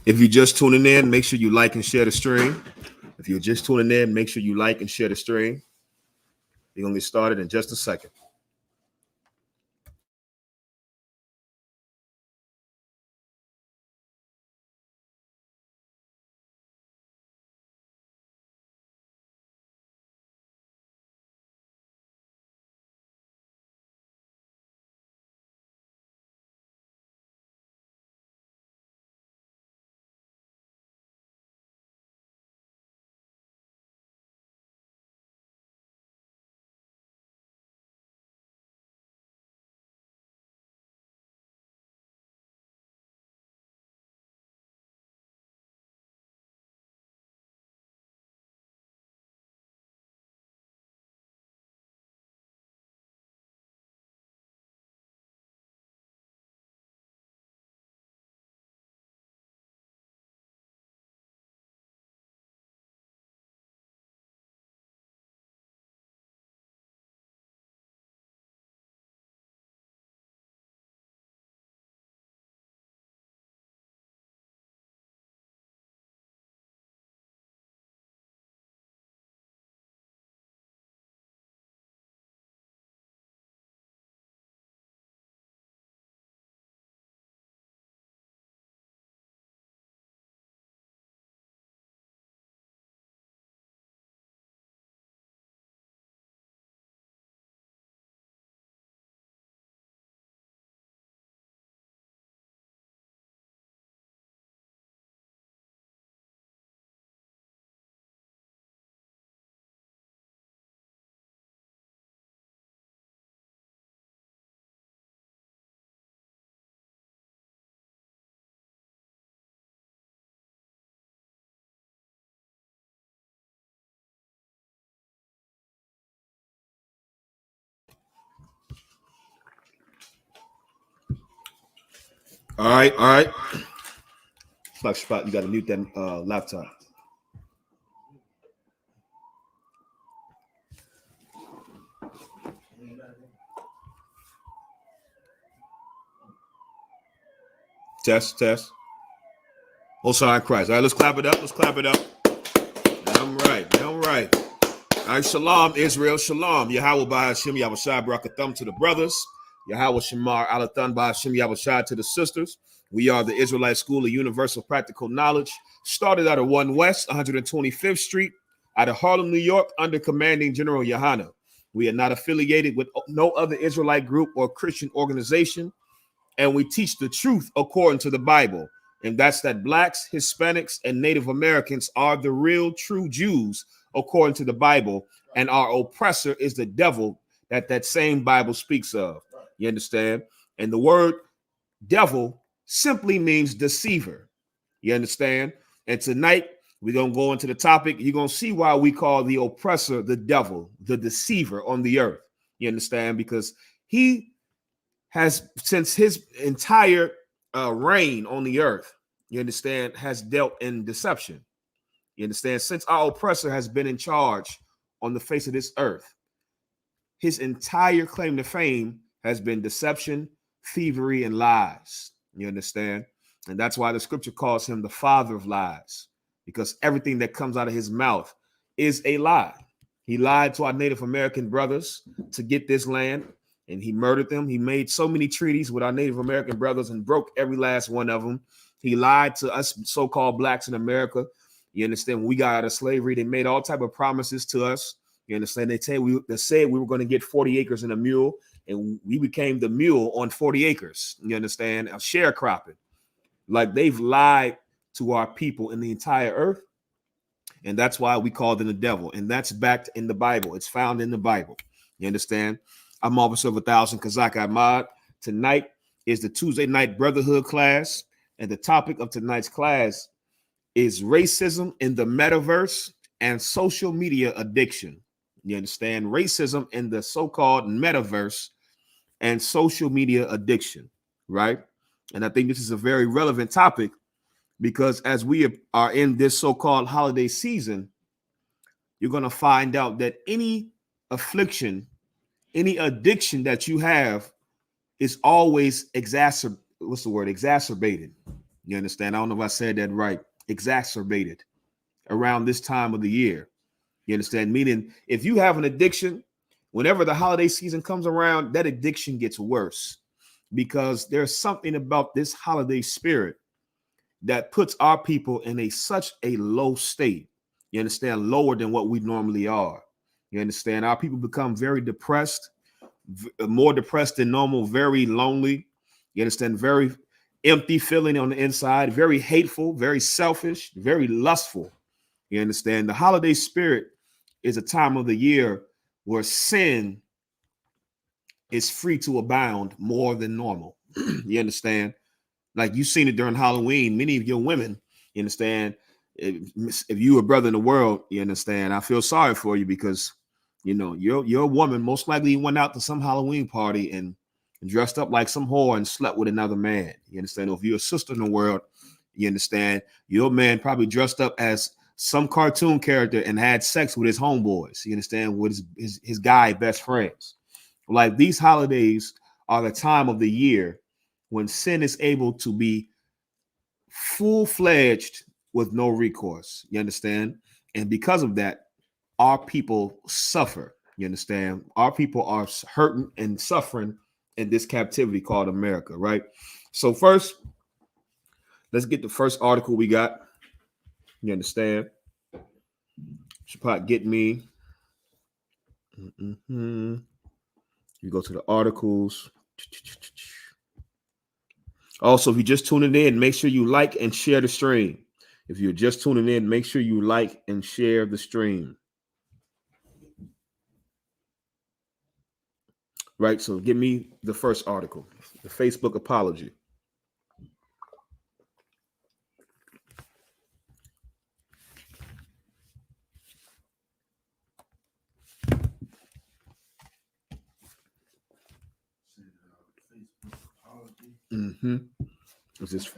If you're just tuning in, make sure you like and share the stream. If you're just tuning in, make sure you like and share the stream. We're going to get started in just a second. All right. Spot, you got to mute that laptop. Test. Hosanna Christ. All right, let's clap it up. All right. All right, shalom, Israel, shalom. Yahweh Ba'Hashem, Yahushua Barakatham to the brothers. Yahweh Shemar Alathan Ba'Hashem, Yahushua to the sisters. We are the Israelite School of Universal Practical Knowledge. Started out of 1 West, 125th Street, out of Harlem, New York, under commanding General Yahanna. We are not affiliated with no other Israelite group or Christian organization, and we teach the truth according to the Bible. And that's that blacks, Hispanics, and Native Americans are the real true Jews according to the Bible, and our oppressor is the devil that same Bible speaks of. You understand? And the word devil simply means deceiver. You understand? And tonight we're going to go into the topic. You're going to see why we call the oppressor the devil, the deceiver on the earth. You understand? Because he has, since his entire reign on the earth, you understand, has dealt in deception. You understand? Since our oppressor has been in charge on the face of this earth, his entire claim to fame has been deception, thievery, and lies. You understand? And that's why the scripture calls him the father of lies, because everything that comes out of his mouth is a lie. He lied to our Native American brothers to get this land, and he murdered them. He made so many treaties with our Native American brothers and broke every last one of them. He lied to us so-called blacks in America. You understand? When we got out of slavery, they made all type of promises to us. You understand? They said we were going to get 40 acres and a mule, and we became the mule on 40 acres. You understand? Sharecropping. Like, they've lied to our people in the entire earth, and that's why we call them the devil. And that's backed in the Bible. It's found in the Bible. You understand? I'm Officer of 1,000 Kazak Ahmad. Tonight is the Tuesday night brotherhood class, and the topic of tonight's class is racism in the metaverse and social media addiction. You understand? Racism in the so-called metaverse and social media addiction, right? And I think this is a very relevant topic, because as we are in this so-called holiday season, you're going to find out that any affliction, any addiction that you have is always exacerbated. You understand? I don't know if I said that right. Exacerbated around this time of the year. You understand? Meaning, if you have an addiction, whenever the holiday season comes around, that addiction gets worse because there's something about this holiday spirit that puts our people in such a low state. You understand? Lower than what we normally are. You understand? Our people become very depressed, more depressed than normal, very lonely. You understand? Very empty feeling on the inside, very hateful, very selfish, very lustful. You understand? The holiday spirit is a time of the year where sin is free to abound more than normal. You understand? Like you've seen it during Halloween. Many of your women, you understand, if you a brother in the world, you understand, I feel sorry for you because, you know, you're a woman. Most likely you went out to some Halloween party and dressed up like some whore and slept with another man. You understand? Or if you're a sister in the world, you understand, your man probably dressed up as some cartoon character and had sex with his homeboys. You understand? With his guy best friends. Like these holidays are the time of the year when sin is able to be full-fledged with no recourse. You understand? And because of that, our people suffer. You understand? Our people are hurting and suffering in this captivity called America, right? So first, let's get the first article we got. You understand? Shapot, get me. You go to the articles. Also, if you're just tuning in, make sure you like and share the stream. If you're just tuning in, make sure you like and share the stream. Right, so give me the first article, the Facebook apology. Is this?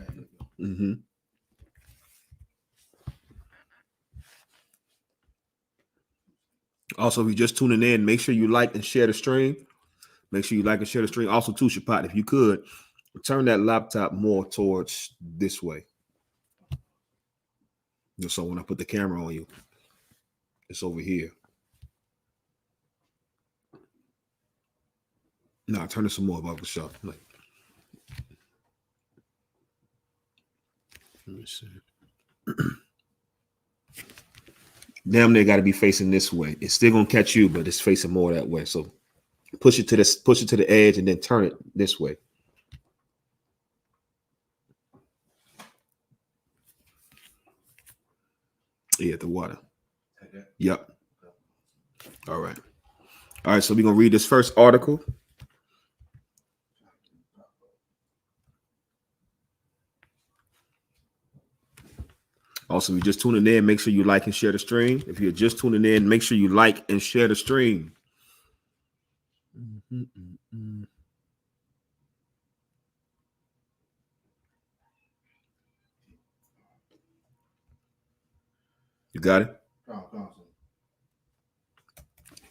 Also, if you're just tuning in, make sure you like and share the stream. Make sure you like and share the stream. Also, too, Shapot, if you could, turn that laptop more towards this way. Just so when I put the camera on you, it's over here. No, turn it some more above the shop. Like, let me see. Damn, they got to be facing this way. It's still gonna catch you, but it's facing more that way. So push it to the edge, and then turn it this way. Yeah, the water. Okay. Yep. All right. All right. So we're gonna read this first article. Also, if you're just tuning in, make sure you like and share the stream. If you're just tuning in, make sure you like and share the stream. You got it?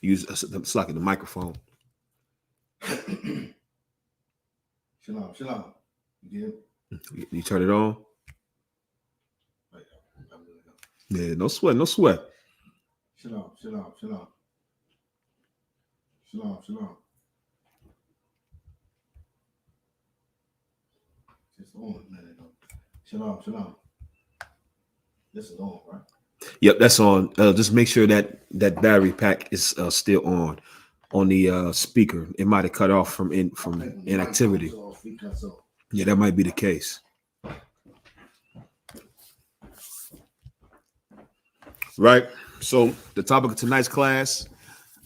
Use it's like the microphone. Shalom. You turn it on? Yeah, no sweat. Shalom. It's on, man. Shalom. This is on, right? Yep, that's on. Just make sure that battery pack is still on the speaker. It might have cut off from inactivity. Yeah, that might be the case. Right. So the topic of tonight's class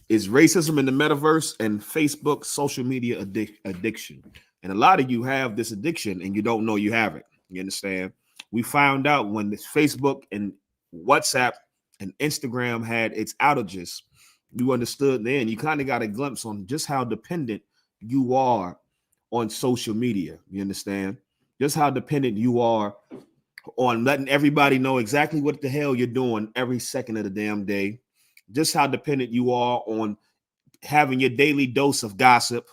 is racism in the metaverse and Facebook social media addiction. And a lot of you have this addiction and you don't know you have it. You understand? We found out when this Facebook and WhatsApp and Instagram had its outages, you understood then. You kind of got a glimpse on just how dependent you are on social media. You understand? Just how dependent you are on letting everybody know exactly what the hell you're doing every second of the damn day. Just how dependent you are on having your daily dose of gossip.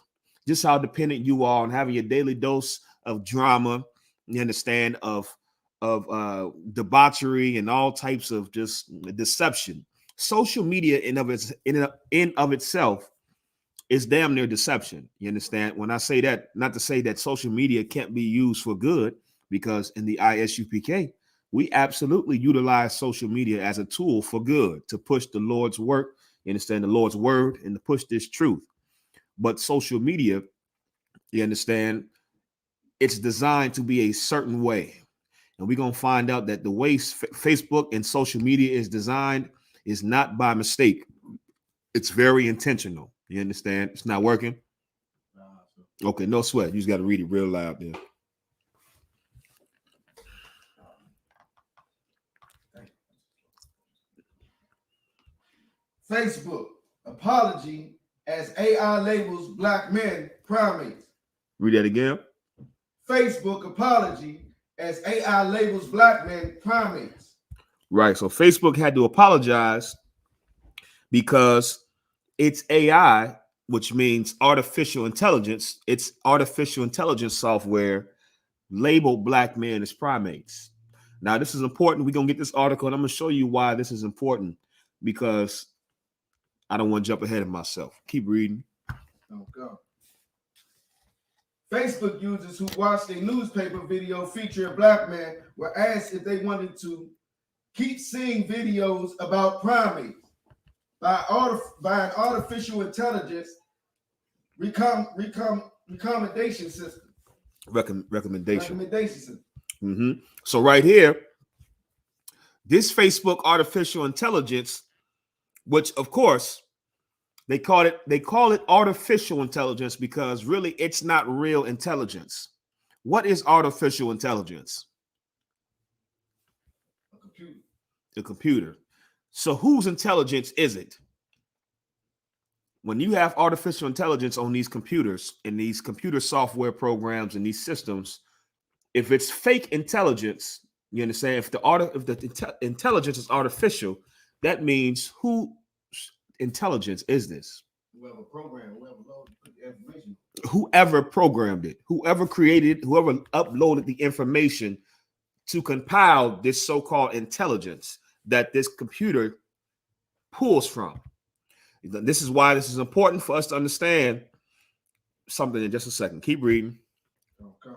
Just how dependent you are on having your daily dose of drama. you understand, of debauchery and all types of just deception. Social media in of itself is damn near deception. You understand? When I say that, not to say that social media can't be used for good, because in the I.S.U.P.K, we absolutely utilize social media as a tool for good to push the Lord's work, you understand, the Lord's word, and to push this truth. But social media, you understand, it's designed to be a certain way. And we're going to find out that the way Facebook and social media is designed is not by mistake. It's very intentional. You understand? It's not working. Okay, no sweat. You just got to read it real loud there. Facebook apology as AI labels black men primates. Read that again. Facebook apology as AI labels black men primates. Right. So Facebook had to apologize because it's AI, which means artificial intelligence. It's artificial intelligence software labeled black men as primates. Now, this is important. We're going to get this article, and I'm going to show you why this is important, because I don't want to jump ahead of myself. Keep reading. Okay. Facebook users who watched a newspaper video featuring a black man were asked if they wanted to keep seeing videos about primates by an artificial intelligence recommendation system. Recommendation system. So right here, this Facebook artificial intelligence, which of course they call it artificial intelligence, because really it's not real intelligence. What is artificial intelligence? A computer. So whose intelligence is it? When you have artificial intelligence on these computers, in these computer software programs and these systems, if it's fake intelligence, you understand, if the intelligence is artificial, that means whose intelligence is this? Whoever programmed, whoever programmed it, whoever created, whoever uploaded the information to compile this so-called intelligence that this computer pulls from. This is why this is important for us to understand something in just a second. Keep reading. Okay.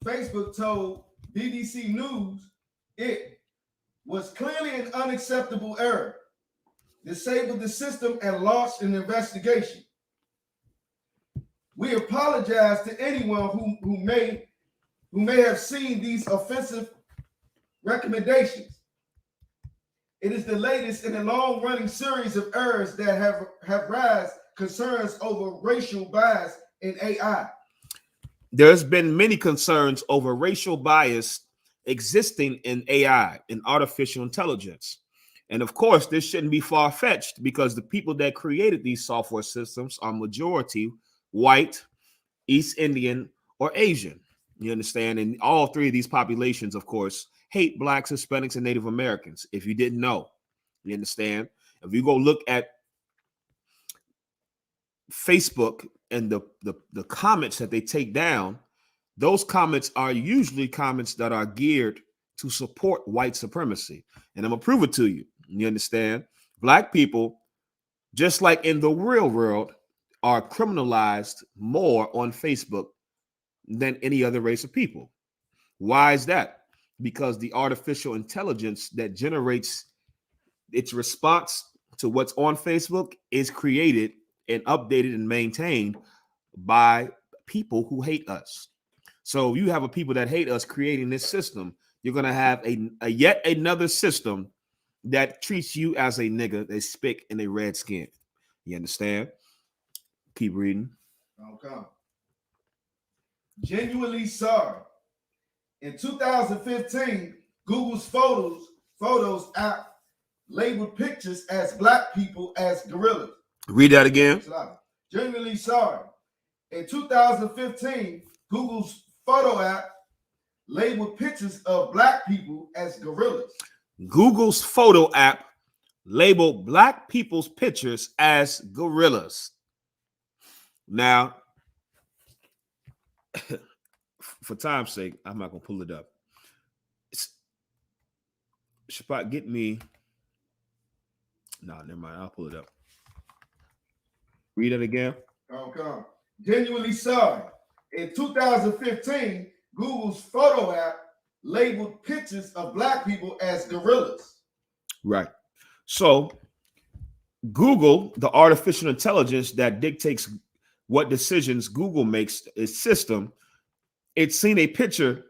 Facebook told BBC News it was clearly an unacceptable error, disabled the system, and launched an investigation. We apologize to anyone who may have seen these offensive recommendations. It is the latest in a long-running series of errors that have raised concerns over racial bias in AI. There's been many concerns over racial bias existing in AI, in artificial intelligence. And of course, this shouldn't be far-fetched, because the people that created these software systems are majority white, East Indian, or Asian. You understand? And all three of these populations, of course, hate blacks, Hispanics, and Native Americans. If you didn't know, you understand? If you go look at Facebook and the comments that they take down, those comments are usually comments that are geared to support white supremacy. And I'm gonna prove it to you. You understand? Black people, just like in the real world, are criminalized more on Facebook than any other race of people. Why is that? Because the artificial intelligence that generates its response to what's on Facebook is created and updated and maintained by people who hate us. So you have a people that hate us creating this system. You're going to have a yet another system that treats you as a nigga, a spick, and a red skin. You understand? Keep reading. Okay. Genuinely sorry. In 2015, Google's Photos app labeled pictures as black people as gorillas. Read that again. Genuinely sorry. In 2015, Google's photo app labeled pictures of black people as gorillas. Google's photo app labeled black people's pictures as gorillas. Now, for time's sake, I'm not gonna pull it up. Shabbat, get me. No, never mind. I'll pull it up. Read it again. Okay. Genuinely sorry. In 2015, Google's photo app labeled pictures of Black people as gorillas. Right. So Google, the artificial intelligence that dictates what decisions Google makes, its system, it's seen a picture,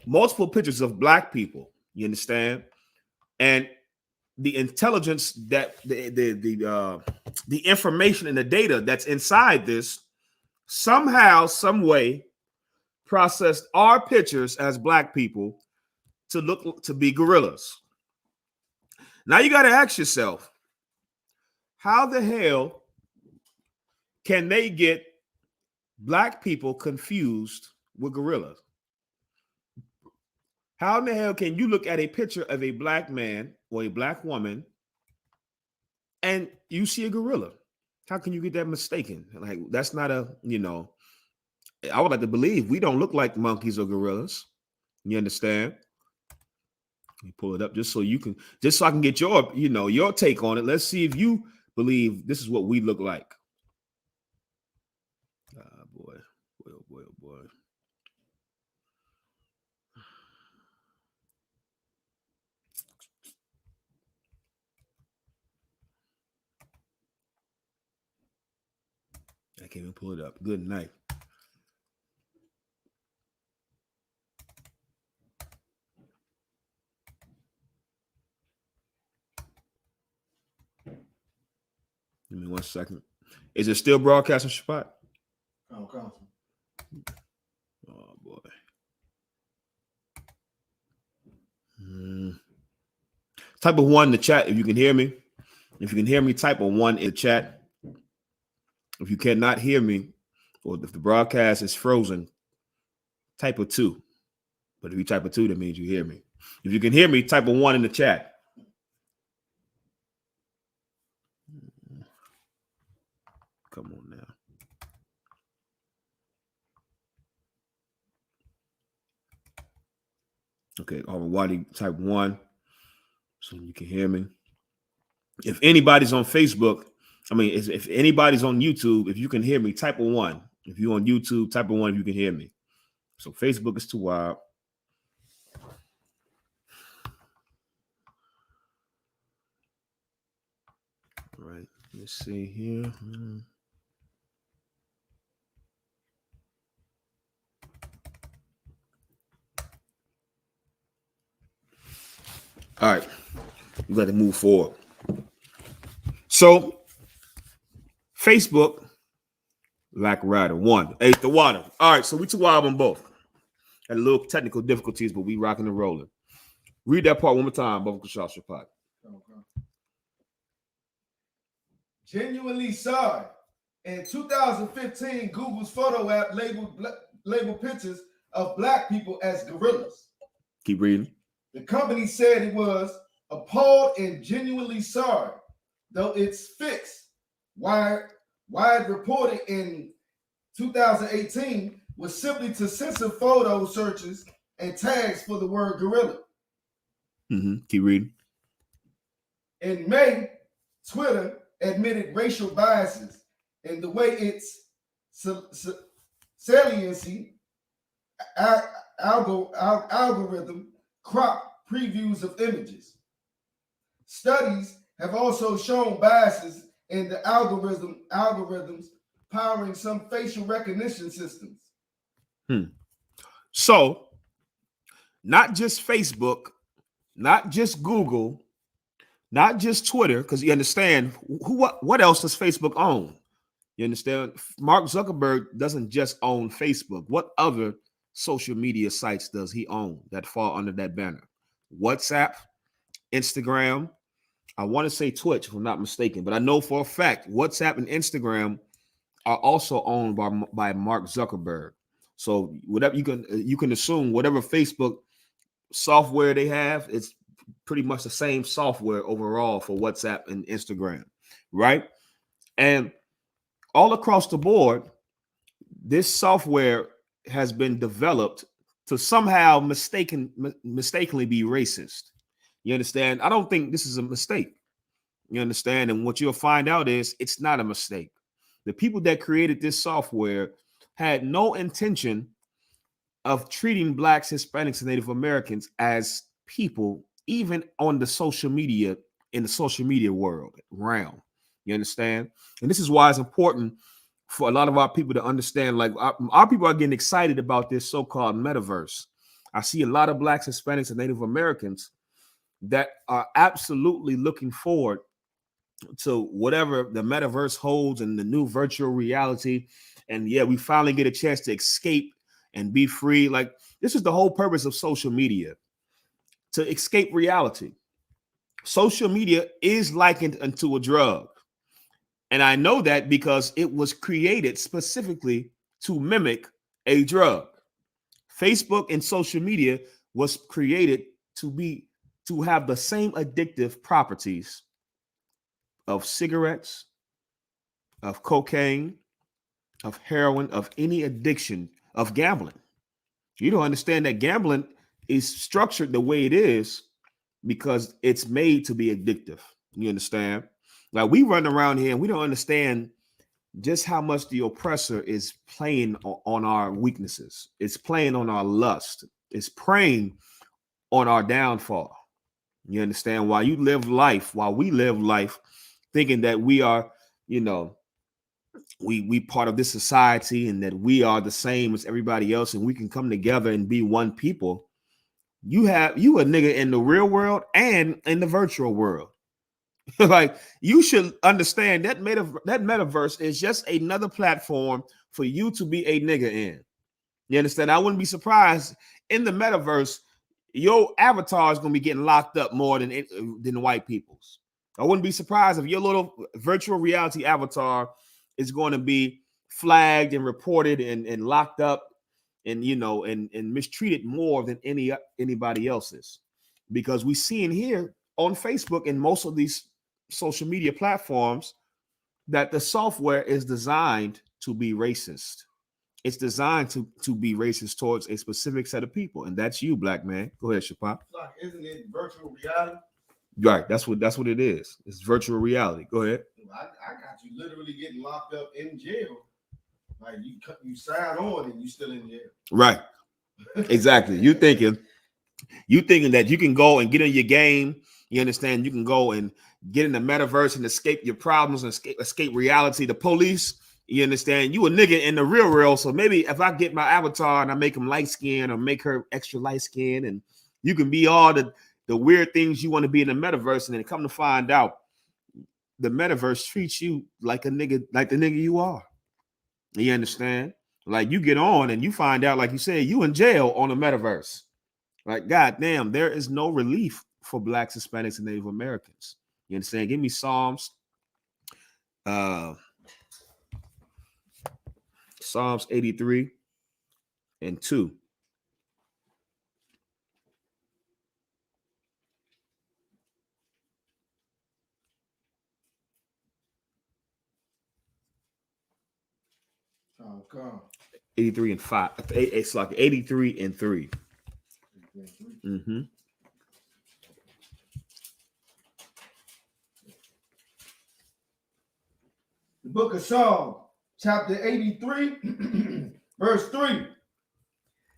multiple pictures of Black people. You understand? And the intelligence that the information and the data that's inside this somehow, some way, processed our pictures as Black people to look to be gorillas. Now you got to ask yourself, how the hell can they get Black people confused with gorillas? How in the hell can you look at a picture of a Black man or a Black woman and you see a gorilla? How can you get that mistaken? Like, that's not a, I would like to believe we don't look like monkeys or gorillas. You understand? Let me pull it up just so I can get your take on it. Let's see if you believe this is what we look like. Boy, oh boy, oh boy. I can't even pull it up. Good night. Give me 1 second. Is it still broadcasting, Shabbat? Oh, oh boy. Type of 1 in the chat if you can hear me. If you can hear me, type of 1 in the chat. If you cannot hear me, or if the broadcast is frozen, type of 2. But if you type of 2, that means you hear me. If you can hear me, type of 1 in the chat. Come on now. Okay, Wadi, type 1 so you can hear me. If anybody's on Facebook, if anybody's on YouTube, if you can hear me, type of 1. If you're on YouTube, type of 1 if you can hear me. So Facebook is too wild. All right, let's see here. All right, we got to move forward. So, Facebook, Lack Rider 1, ate the water. All right, so we took wild on both. Had a little technical difficulties, but we rocking and rolling. Read that part one more time, Baba Kushal Shapat. Genuinely sorry. In 2015, Google's photo app labeled pictures of Black people as gorillas. Keep reading. The company said it was appalled and genuinely sorry, though it's fixed. Wired reported in 2018 was simply to censor photo searches and tags for the word gorilla. Keep reading. In May, Twitter admitted racial biases in the way its saliency algorithm crop previews of images. Studies have also shown biases in the algorithms powering some facial recognition systems. So, not just Facebook, not just Google, not just Twitter, because you understand what else does Facebook own? You understand? Mark Zuckerberg doesn't just own Facebook. What other social media sites does he own that fall under that banner? WhatsApp, Instagram. I want to say Twitch, if I'm not mistaken, but I know for a fact WhatsApp and Instagram are also owned by Mark Zuckerberg. So whatever you can assume, whatever Facebook software they have, it's pretty much the same software overall for WhatsApp and Instagram, right? And all across the board, this software has been developed to somehow mistakenly be racist. You understand? I don't think this is a mistake. You understand? And what you'll find out is it's not a mistake. The people that created this software had no intention of treating blacks, Hispanics, and Native Americans as people, even on the social media, in the social media world realm. You understand? And this is why it's important for a lot of our people to understand, like our people are getting excited about this so-called metaverse. I see a lot of blacks, Hispanics, and Native Americans that are absolutely looking forward to whatever the metaverse holds and the new virtual reality. And yeah, we finally get a chance to escape and be free. Like, this is the whole purpose of social media, to escape reality. Social media is likened unto a drug. And I know that because it was created specifically to mimic a drug. Facebook and social media was created to have the same addictive properties of cigarettes, of cocaine, of heroin, of any addiction, of gambling. You don't understand that gambling is structured the way it is because it's made to be addictive. You understand? Like, we run around here and we don't understand just how much the oppressor is playing on our weaknesses. It's playing on our lust. It's preying on our downfall. You understand? While we live life thinking that we are, we part of this society and that we are the same as everybody else and we can come together and be one people. You a nigga in the real world and in the virtual world. Like, you should understand that metaverse is just another platform for you to be a nigga in. You understand? I wouldn't be surprised in the metaverse, your avatar is going to be getting locked up more than white people's. I wouldn't be surprised if your little virtual reality avatar is going to be flagged and reported and locked up and mistreated more than anybody else's, because we see in here on Facebook and most of these social media platforms that the software is designed to be racist. It's designed to be racist towards a specific set of people, and that's you, black man. Go ahead, Shapop. Like, isn't it virtual reality? Right, that's what it is. It's virtual reality. Go ahead. I got you literally getting locked up in jail. Like, you sign on and you still in jail. Right. Exactly. You thinking that you can go and get in your game. You understand? You can go and get in the metaverse and escape your problems and escape reality. The police, you understand? You a nigga in the real world. So maybe if I get my avatar and I make him light skin or make her extra light skin, and you can be all the weird things you want to be in the metaverse, and then come to find out the metaverse treats you like a nigga, like the nigga you are. You understand? Like, you get on and you find out, like you said, you in jail on the metaverse. Like, goddamn, there is no relief for blacks, Hispanics, and Native Americans. You understand? Give me Psalms 83 and 2. Oh, God. 83 and 5. It's like 83 and 3. Mm-hmm. The book of Psalms, chapter 83, verse 3.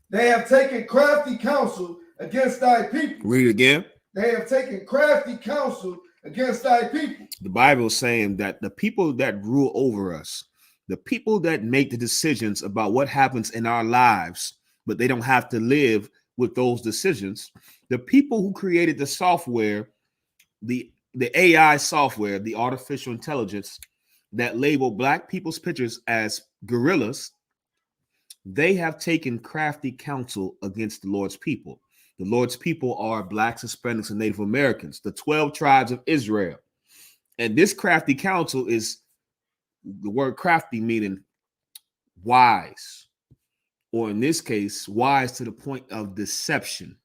They have taken crafty counsel against thy people. Read it again. They have taken crafty counsel against thy people. The Bible is saying that the people that rule over us, the people that make the decisions about what happens in our lives, but they don't have to live with those decisions, the people who created the software, the AI software, the artificial intelligence that label black people's pictures as gorillas, they have taken crafty counsel against the Lord's people. The Lord's people are blacks, Hispanics, and Native Americans, the 12 tribes of Israel. And this crafty counsel is the word crafty meaning wise, or in this case, wise to the point of deception.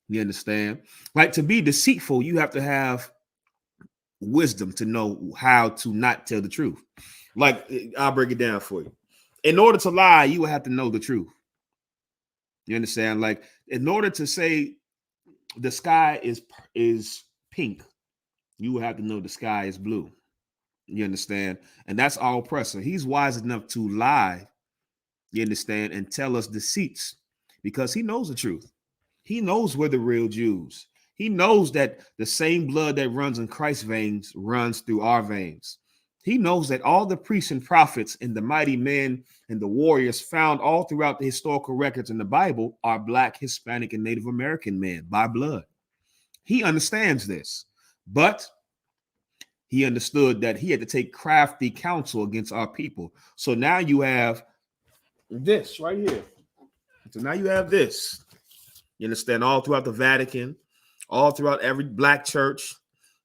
You understand? Like, to be deceitful, you have to have wisdom to know how to not tell the truth. Like, I'll break it down for you. In order to lie, you will have to know the truth. You understand? Like, in order to say the sky is pink, you would have to know the sky is blue. You understand? And that's our oppressor. He's wise enough to lie, you understand, and tell us deceits because he knows the truth. He knows we're the real Jews. He knows that the same blood that runs in Christ's veins runs through our veins. He knows that all the priests and prophets and the mighty men and the warriors found all throughout the historical records in the Bible are Black, Hispanic, and Native American men by blood. He understands this, but he understood that he had to take crafty counsel against our people. So now you have this right here. So now you have this. You understand? All throughout the Vatican, all throughout every Black church.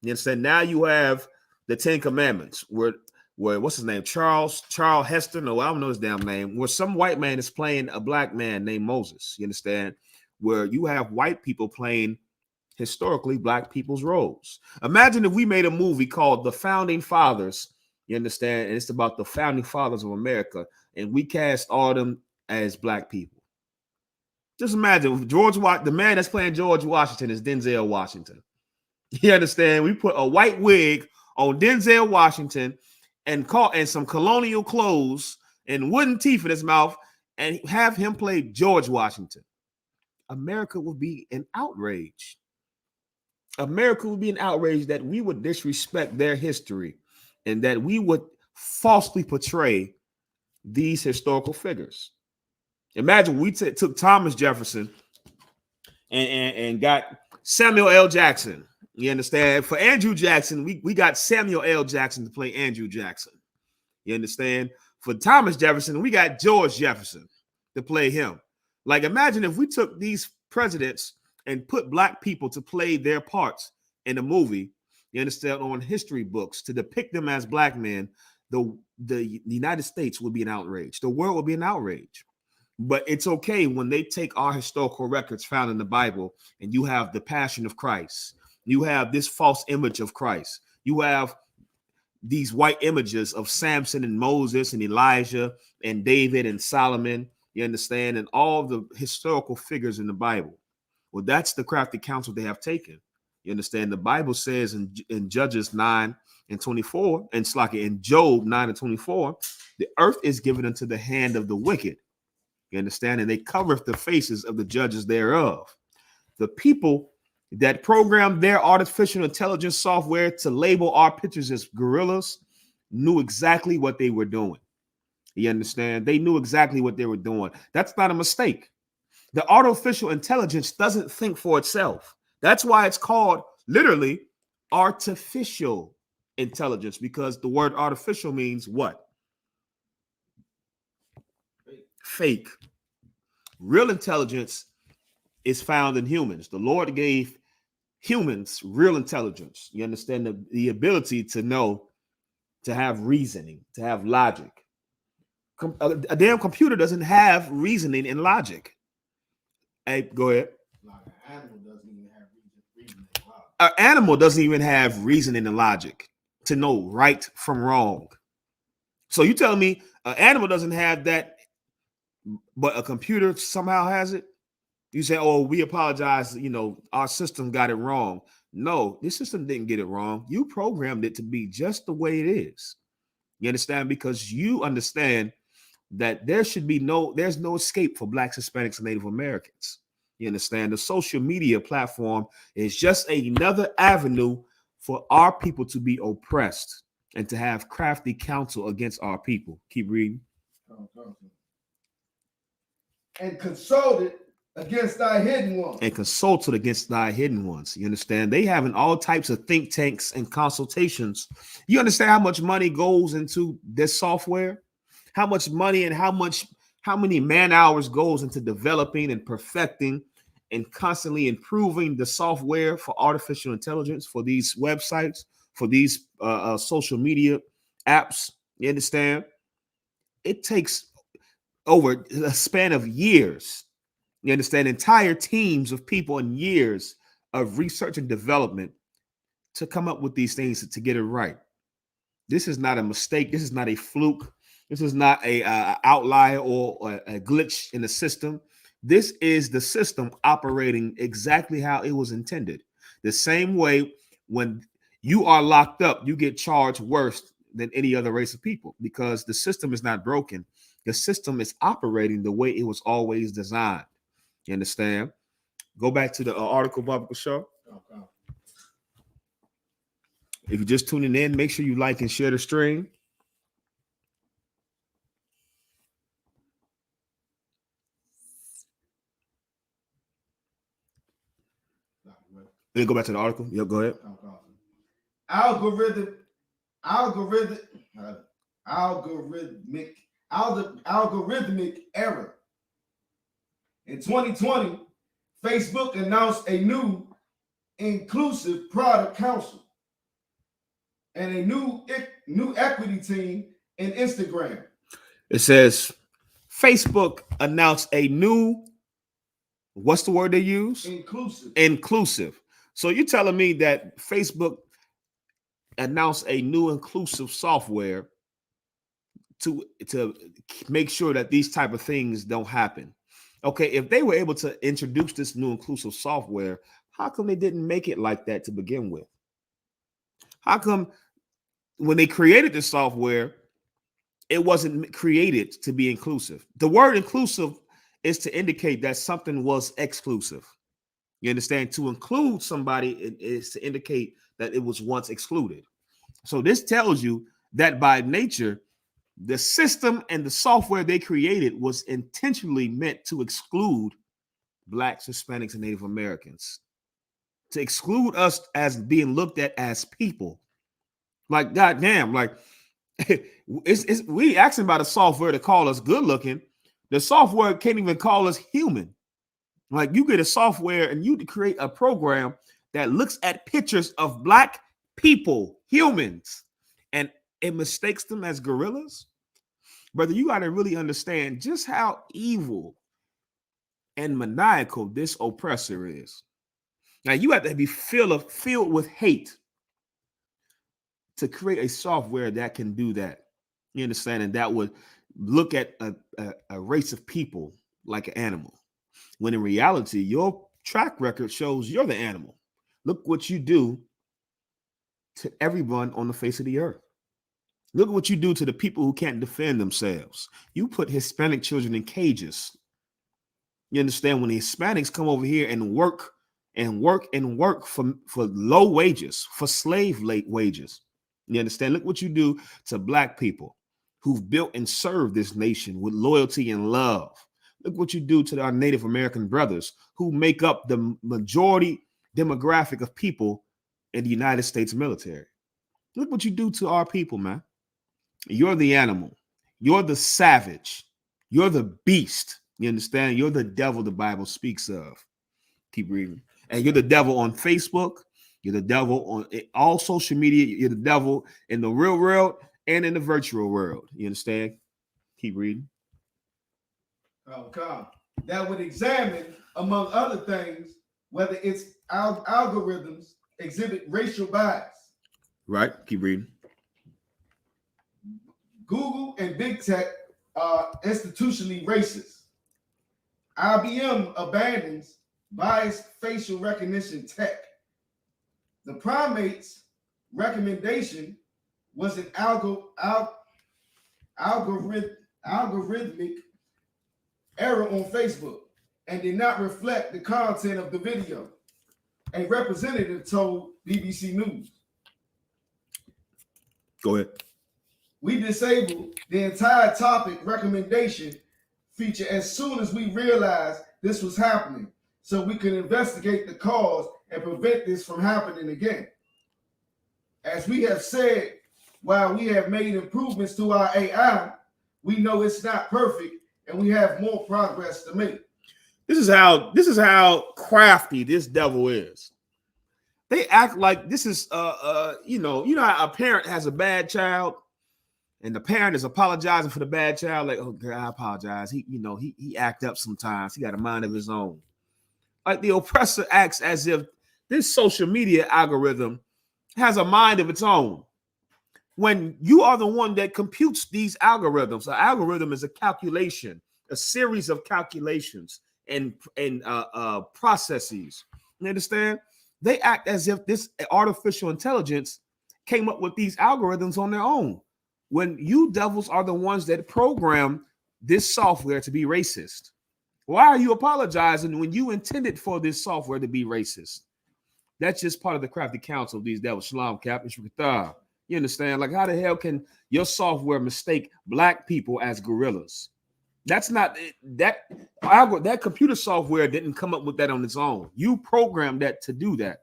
You understand? Now you have the Ten Commandments, where what's his name? Charles Heston. No, I don't know his damn name. Where some white man is playing a Black man named Moses. You understand? Where you have white people playing historically Black people's roles. Imagine if we made a movie called The Founding Fathers. You understand? And it's about the founding fathers of America, and we cast all of them as Black people. Just imagine the man that's playing George Washington is Denzel Washington. You understand? We put a white wig on Denzel Washington and some colonial clothes and wooden teeth in his mouth and have him play George Washington. America would be an outrage. America would be an outrage that we would disrespect their history and that we would falsely portray these historical figures. Imagine we took Thomas Jefferson and got Samuel L. Jackson. You understand? For Andrew Jackson, we got Samuel L. Jackson to play Andrew Jackson. You understand? For Thomas Jefferson, we got George Jefferson to play him. Like, imagine if we took these presidents and put Black people to play their parts in a movie, you understand, on history books to depict them as Black men, the United States would be an outrage. The world would be an outrage. But it's okay when they take our historical records found in the Bible and you have the passion of Christ. You have this false image of Christ. You have these white images of Samson and Moses and Elijah and David and Solomon, you understand, and all the historical figures in the Bible. Well, that's the crafty counsel they have taken. You understand? The Bible says in Judges 9:24, and in Job 9:24, the earth is given into the hand of the wicked. You understand? And they covereth the faces of the judges thereof. The people that programmed their artificial intelligence software to label our pictures as gorillas knew exactly what they were doing. You understand? They knew exactly what they were doing. That's not a mistake. The artificial intelligence doesn't think for itself. That's why it's called literally artificial intelligence, because the word artificial means what? Fake. Real intelligence is found in humans. The Lord gave humans real intelligence. You understand? The ability to know, to have reasoning, to have logic. A damn computer doesn't have reasoning and logic. Hey, go ahead. An animal doesn't even have reasoning and logic to know right from wrong. So you tell me an animal doesn't have that, but a computer somehow has it? You say, oh, we apologize, our system got it wrong. No, this system didn't get it wrong. You programmed it to be just the way it is. You understand? Because you understand that there's no escape for Blacks, Hispanics, and Native Americans. You understand? The social media platform is just another avenue for our people to be oppressed and to have crafty counsel against our people. Keep reading. And consulted against thy hidden ones. And consulted against thy hidden ones. You understand? They having all types of think tanks and consultations. You understand how much money goes into this software? How much money and how many man hours goes into developing and perfecting and constantly improving the software for artificial intelligence, for these websites, for these social media apps? You understand? It takes over a span of years. You understand? Entire teams of people and years of research and development to come up with these things to get it right. This is not a mistake. This is not a fluke. This is not a outlier or a glitch in the system. This is the system operating exactly how it was intended. The same way when you are locked up, you get charged worse than any other race of people because the system is not broken. The system is operating the way it was always designed. You understand? Go back to the article, Biblical Show. Okay. If you're just tuning in, make sure you like and share the stream. Then go back to the article. Yep, go ahead. Algorithmic error. In 2020, Facebook announced a new inclusive product council and a new equity team in Instagram. It says Facebook announced a new, what's the word they use? Inclusive. Inclusive. So you're telling me that Facebook announced a new inclusive software to make sure that these type of things don't happen. Okay, if they were able to introduce this new inclusive software, how come they didn't make it like that to begin with? How come when they created the software, it wasn't created to be inclusive? The word inclusive is to indicate that something was exclusive. You understand? To include somebody is to indicate that it was once excluded. So this tells you that by nature, the system and the software they created was intentionally meant to exclude Blacks, Hispanics, and Native Americans, to exclude us as being looked at as people. Like, goddamn, like we asking about a software to call us good looking. The software can't even call us human. Like, you get a software and you create a program that looks at pictures of Black people, humans, and it mistakes them as gorillas. Brother, you got to really understand just how evil and maniacal this oppressor is. Now, you have to be filled with hate to create a software that can do that. You understand? And that would look at a race of people like an animal. When in reality, your track record shows you're the animal. Look what you do to everyone on the face of the earth. Look at what you do to the people who can't defend themselves. You put Hispanic children in cages. You understand? When the Hispanics come over here and work for low wages, for slave wages. You understand? Look what you do to Black people who've built and served this nation with loyalty and love. Look what you do to our Native American brothers who make up the majority demographic of people in the United States military. Look what you do to our people, man. You're the animal. You're the savage. You're the beast. You understand? You're the devil the Bible speaks of. Keep reading. And you're the devil on Facebook. You're the devil on all social media. You're the devil in the real world and in the virtual world. You understand? Keep reading. Okay. That would examine, among other things, whether its algorithms exhibit racial bias. Right. Keep reading. Google and big tech are institutionally racist. IBM abandons biased facial recognition tech. The primate's recommendation was an algorithmic error on Facebook and did not reflect the content of the video, a representative told BBC News. Go ahead. We disabled the entire topic recommendation feature as soon as we realized this was happening, so we could investigate the cause and prevent this from happening again. As we have said, while we have made improvements to our AI, we know it's not perfect and we have more progress to make. This is how crafty this devil is. They act like this is you know how a parent has a bad child and the parent is apologizing for the bad child, like, oh girl, I apologize. He act up sometimes. He got a mind of his own. Like the oppressor acts as if this social media algorithm has a mind of its own. When you are the one that computes these algorithms, an algorithm is a calculation, a series of calculations, and processes. You understand? They act as if this artificial intelligence came up with these algorithms on their own, when you devils are the ones that program this software to be racist. Why are you apologizing when you intended for this software to be racist? That's just part of the crafty counsel of these devils. Shalom, Captain. You understand? Like, how the hell can your software mistake black people as gorillas? That's not that computer software didn't come up with that on its own. You programmed that to do that.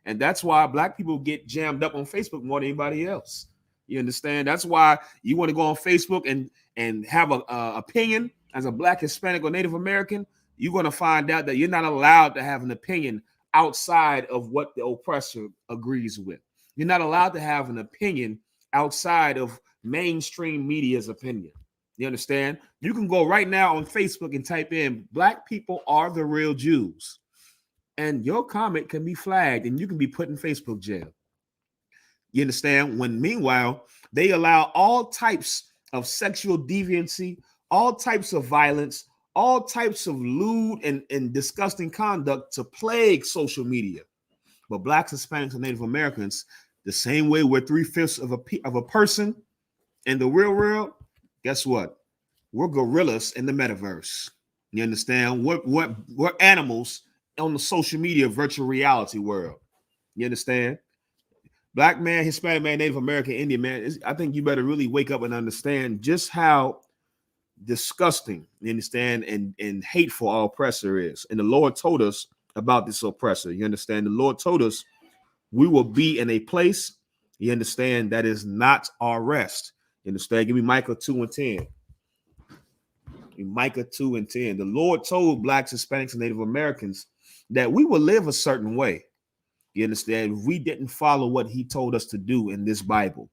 And that's why black people get jammed up on Facebook more than anybody else. You understand? That's why you want to go on Facebook and have a opinion as a black, Hispanic, or Native American. You're going to find out that you're not allowed to have an opinion outside of what the oppressor agrees with. You're not allowed to have an opinion outside of mainstream media's opinion. You understand? You can go right now on Facebook and type in "Black people are the real Jews," and your comment can be flagged and you can be put in Facebook jail. You understand? When meanwhile, they allow all types of sexual deviancy, all types of violence, all types of lewd and disgusting conduct to plague social media. But blacks, Hispanics, and Native Americans, the same way we're 3/5 of a person in the real world, guess what? We're gorillas in the metaverse. You understand? We're animals on the social media virtual reality world. You understand? Black man, Hispanic man, Native American, Indian man, I think you better really wake up and understand just how disgusting, you understand, and hateful our oppressor is. And the Lord told us about this oppressor. You understand? The Lord told us we will be in a place, you understand, that is not our rest. You understand? Give me Micah 2:10. Micah 2:10. The Lord told blacks, Hispanics, and Native Americans that we will live a certain way. You understand? If we didn't follow what he told us to do in this Bible.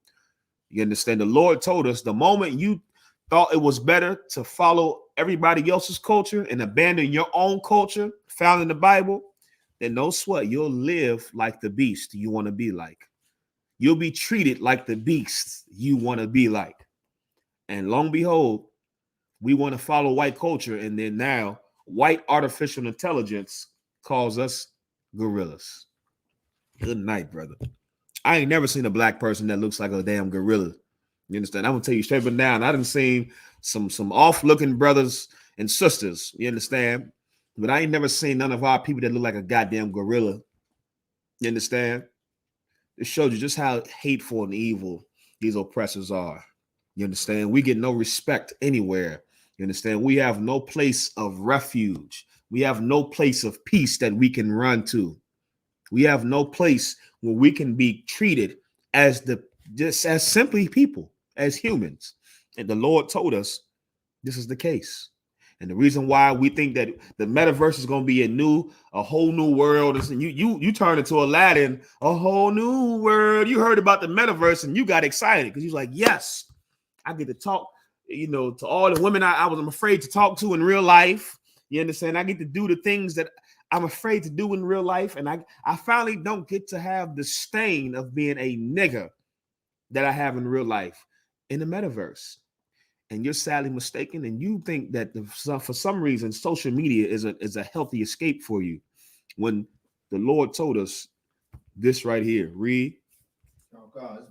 You understand? The Lord told us the moment you thought it was better to follow everybody else's culture and abandon your own culture found in the Bible, then no sweat, you'll live like the beast you want to be like. You'll be treated like the beast you want to be like. And long behold, we want to follow white culture, and then now white artificial intelligence calls us gorillas. Good night, brother. I ain't never seen a black person that looks like a damn gorilla. You understand? I'm gonna tell you straight up and down. I done seen some off-looking brothers and sisters. You understand? But I ain't never seen none of our people that look like a goddamn gorilla. You understand? It shows you just how hateful and evil these oppressors are. You understand? We get no respect anywhere. You understand? We have no place of refuge. We have no place of peace that we can run to. We have no place where we can be treated as just as simply people, as humans. And the Lord told us this is the case. And the reason why we think that the metaverse is going to be a whole new world is you turn into Aladdin, a whole new world. You heard about the metaverse and you got excited because you're like, yes, I get to talk, to all the women I'm afraid to talk to in real life. You understand? I get to do the things that I'm afraid to do in real life. And I finally don't get to have the stain of being a nigger that I have in real life in the metaverse. And you're sadly mistaken, and you think that for some reason social media is a healthy escape for you, when the Lord told us this right here. Read. Oh God,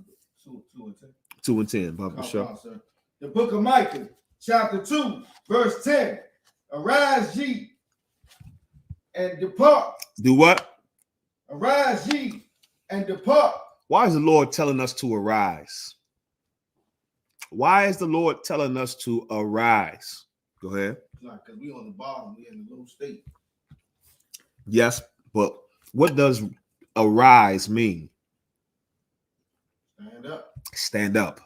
2:10. 2:10. Papa Show. The book of Micah, chapter 2, verse 10. Arise ye and depart. Do what? Arise ye and depart. Why is the Lord telling us to arise? Why is the Lord telling us to arise? Go ahead. Because we on the bottom, we in the low state. Yes, but what does arise mean? Stand up. Stand up.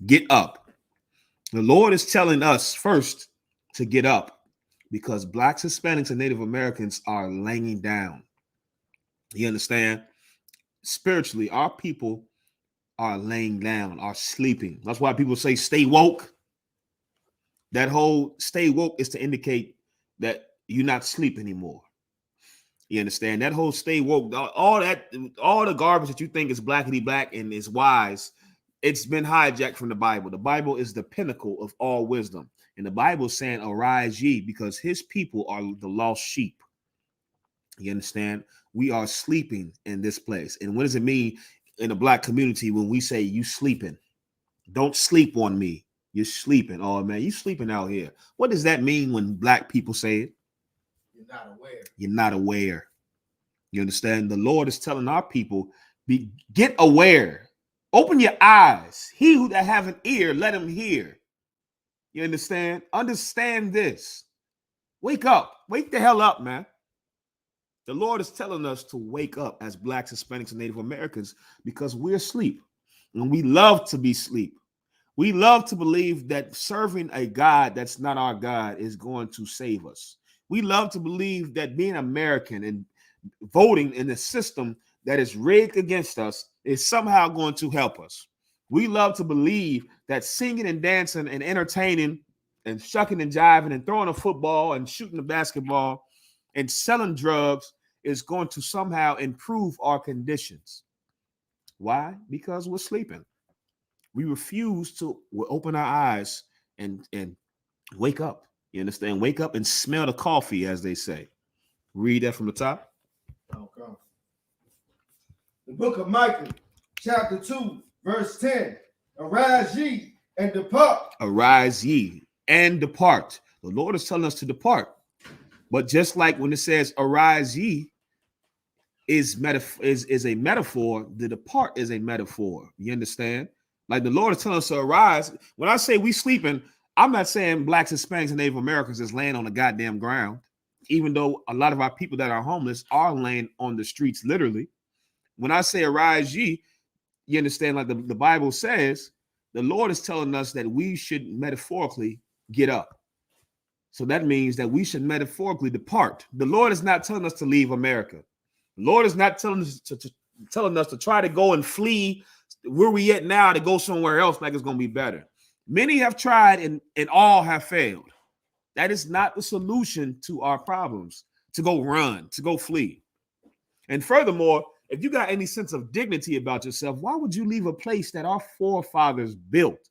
Get up. The Lord is telling us first to get up because blacks, Hispanics, and Native Americans are laying down. You understand? Spiritually, our people are laying down, are sleeping. That's why people say stay woke. That whole stay woke is to indicate that you're not asleep anymore. You understand? That whole stay woke, all the garbage that you think is blackity black and is wise, it's been hijacked from the Bible. The Bible is the pinnacle of all wisdom. And the Bible is saying, arise ye, because his people are the lost sheep. You understand? We are sleeping in this place. And what does it mean in the black community when we say you sleeping? Don't sleep on me. You're sleeping. Oh man, you sleeping out here. What does that mean when black people say it? You're not aware. You're not aware. You understand? The Lord is telling our people, get aware. Open your eyes. He who that have an ear, let him hear. You understand? Understand this. Wake up. Wake the hell up, man. The Lord is telling us to wake up as blacks, Hispanics, and Native Americans because we're asleep. And we love to be asleep. We love to believe that serving a God that's not our God is going to save us. We love to believe that being American and voting in a system that is rigged against us is somehow going to help us. We love to believe that singing and dancing and entertaining and shucking and jiving and throwing a football and shooting a basketball and selling drugs is going to somehow improve our conditions. Why? Because we're sleeping. We refuse to open our eyes and wake up. You understand? Wake up and smell the coffee, as they say. Read that from the top. Okay. The book of Micah, chapter 2, verse 10. Arise ye and depart. Arise ye and depart. The Lord is telling us to depart. But just like when it says arise ye is a metaphor, the depart is a metaphor. You understand? Like the Lord is telling us to arise. When I say we sleeping, I'm not saying blacks, Hispanics, and Native Americans is laying on the goddamn ground, even though a lot of our people that are homeless are laying on the streets, literally. When I say arise ye, you understand, like the Bible says, the Lord is telling us that we should metaphorically get up. So that means that we should metaphorically depart. The Lord is not telling us to leave America. The Lord is not telling us to try to go and flee where we at now to go somewhere else like it's going to be better. Many have tried and all have failed. That is not the solution to our problems, to go run, to go flee. And furthermore, if you got any sense of dignity about yourself, why would you leave a place that our forefathers built?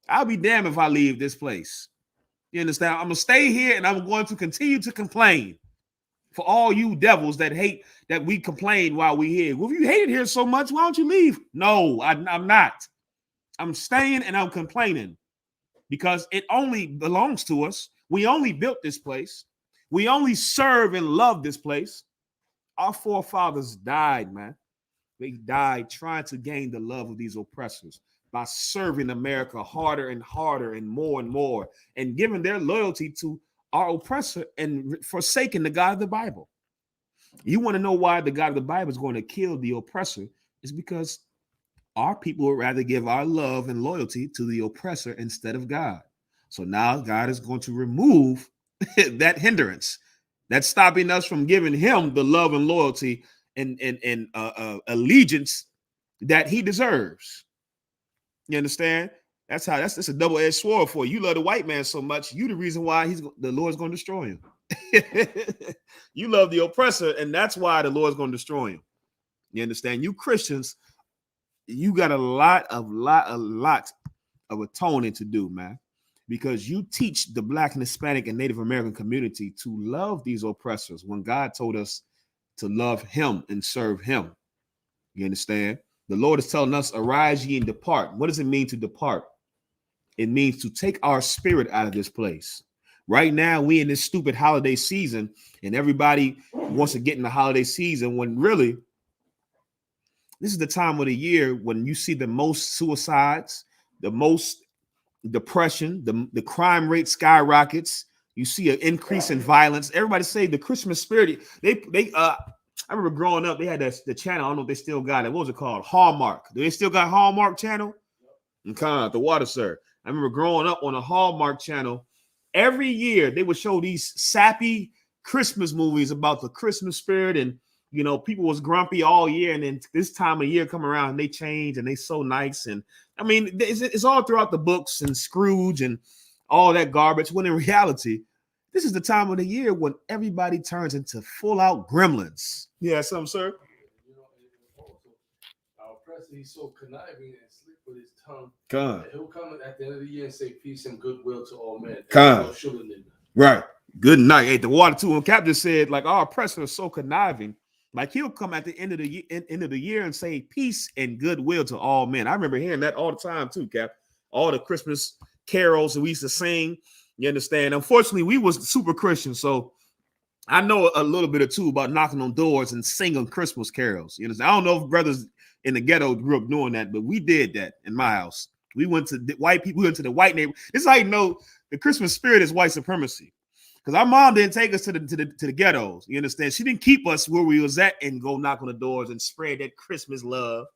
I'll be damned if I leave this place. You understand? I'm going to stay here and I'm going to continue to complain. For all you devils that hate that we complain while we here. Well, if you hate it here so much, why don't you leave? No, I'm not. I'm staying and I'm complaining because it only belongs to us. We only built this place. We only serve and love this place. Our forefathers died, man. They died trying to gain the love of these oppressors by serving America harder and harder and more and giving their loyalty to our oppressor and forsaking the God of the Bible. You want to know why the God of the Bible is going to kill the oppressor? It's because our people would rather give our love and loyalty to the oppressor instead of God. So now God is going to remove that hindrance that's stopping us from giving him the love and loyalty and allegiance that he deserves. You understand? That's a double-edged sword for you. You love the white man so much, you the reason why the Lord's going to destroy him. You love the oppressor, and that's why the Lord's going to destroy him. You understand? You Christians, you got a lot of atoning to do, man, because you teach the Black and Hispanic and Native American community to love these oppressors when God told us to love him and serve him. You understand? The Lord is telling us, arise ye and depart. What does it mean to depart? It means to take our spirit out of this place. Right now, we in this stupid holiday season, and everybody wants to get in the holiday season when really, this is the time of the year when you see the most suicides, the most depression, the crime rate skyrockets. You see an increase in violence. Everybody say the Christmas spirit. I remember growing up, they had the channel. I don't know if they still got it. What was it called? Hallmark. Do they still got Hallmark channel? And kind of the water, sir. I remember growing up on a Hallmark channel. Every year they would show these sappy Christmas movies about the Christmas spirit, and you know, people was grumpy all year, and then this time of year come around and they change and they so nice. And I mean, it's all throughout the books and Scrooge and all that garbage. When in reality, this is the time of the year when everybody turns into full out gremlins. Yeah, something, sir. You know, our oppressor, he's so conniving and with his tongue. Con. And he'll come at the end of the year and say peace and goodwill to all men. Con. Right. Good night. Hey, the water too. And Cap just said, like, our oppressor is so conniving. Like, he'll come at the end of the year and say peace and goodwill to all men. I remember hearing that all the time too, Cap. All the Christmas carols that we used to sing. You understand? Unfortunately, we was super Christian, so I know a little bit or two about knocking on doors and singing Christmas carols. You know, I don't know if brothers in the ghetto grew up doing that, but we did that in my house. We went to the white people. We went to the white neighborhood. This is how you know the Christmas spirit is white supremacy. Because our mom didn't take us to the ghettos. You understand? She didn't keep us where we was at and go knock on the doors and spread that Christmas love.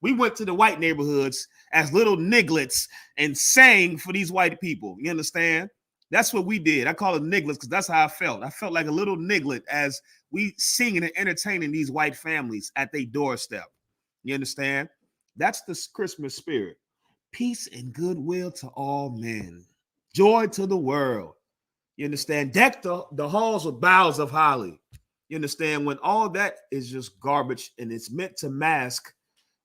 We went to the white neighborhoods as little nigglets and sang for these white people. You understand? That's what we did. I call it nigglets because that's how I felt. I felt like a little niglet as we singing and entertaining these white families at their doorstep. You understand? That's the Christmas spirit. Peace and goodwill to all men. Joy to the world. You understand? Deck the halls with boughs of holly. You understand? When all that is just garbage and it's meant to mask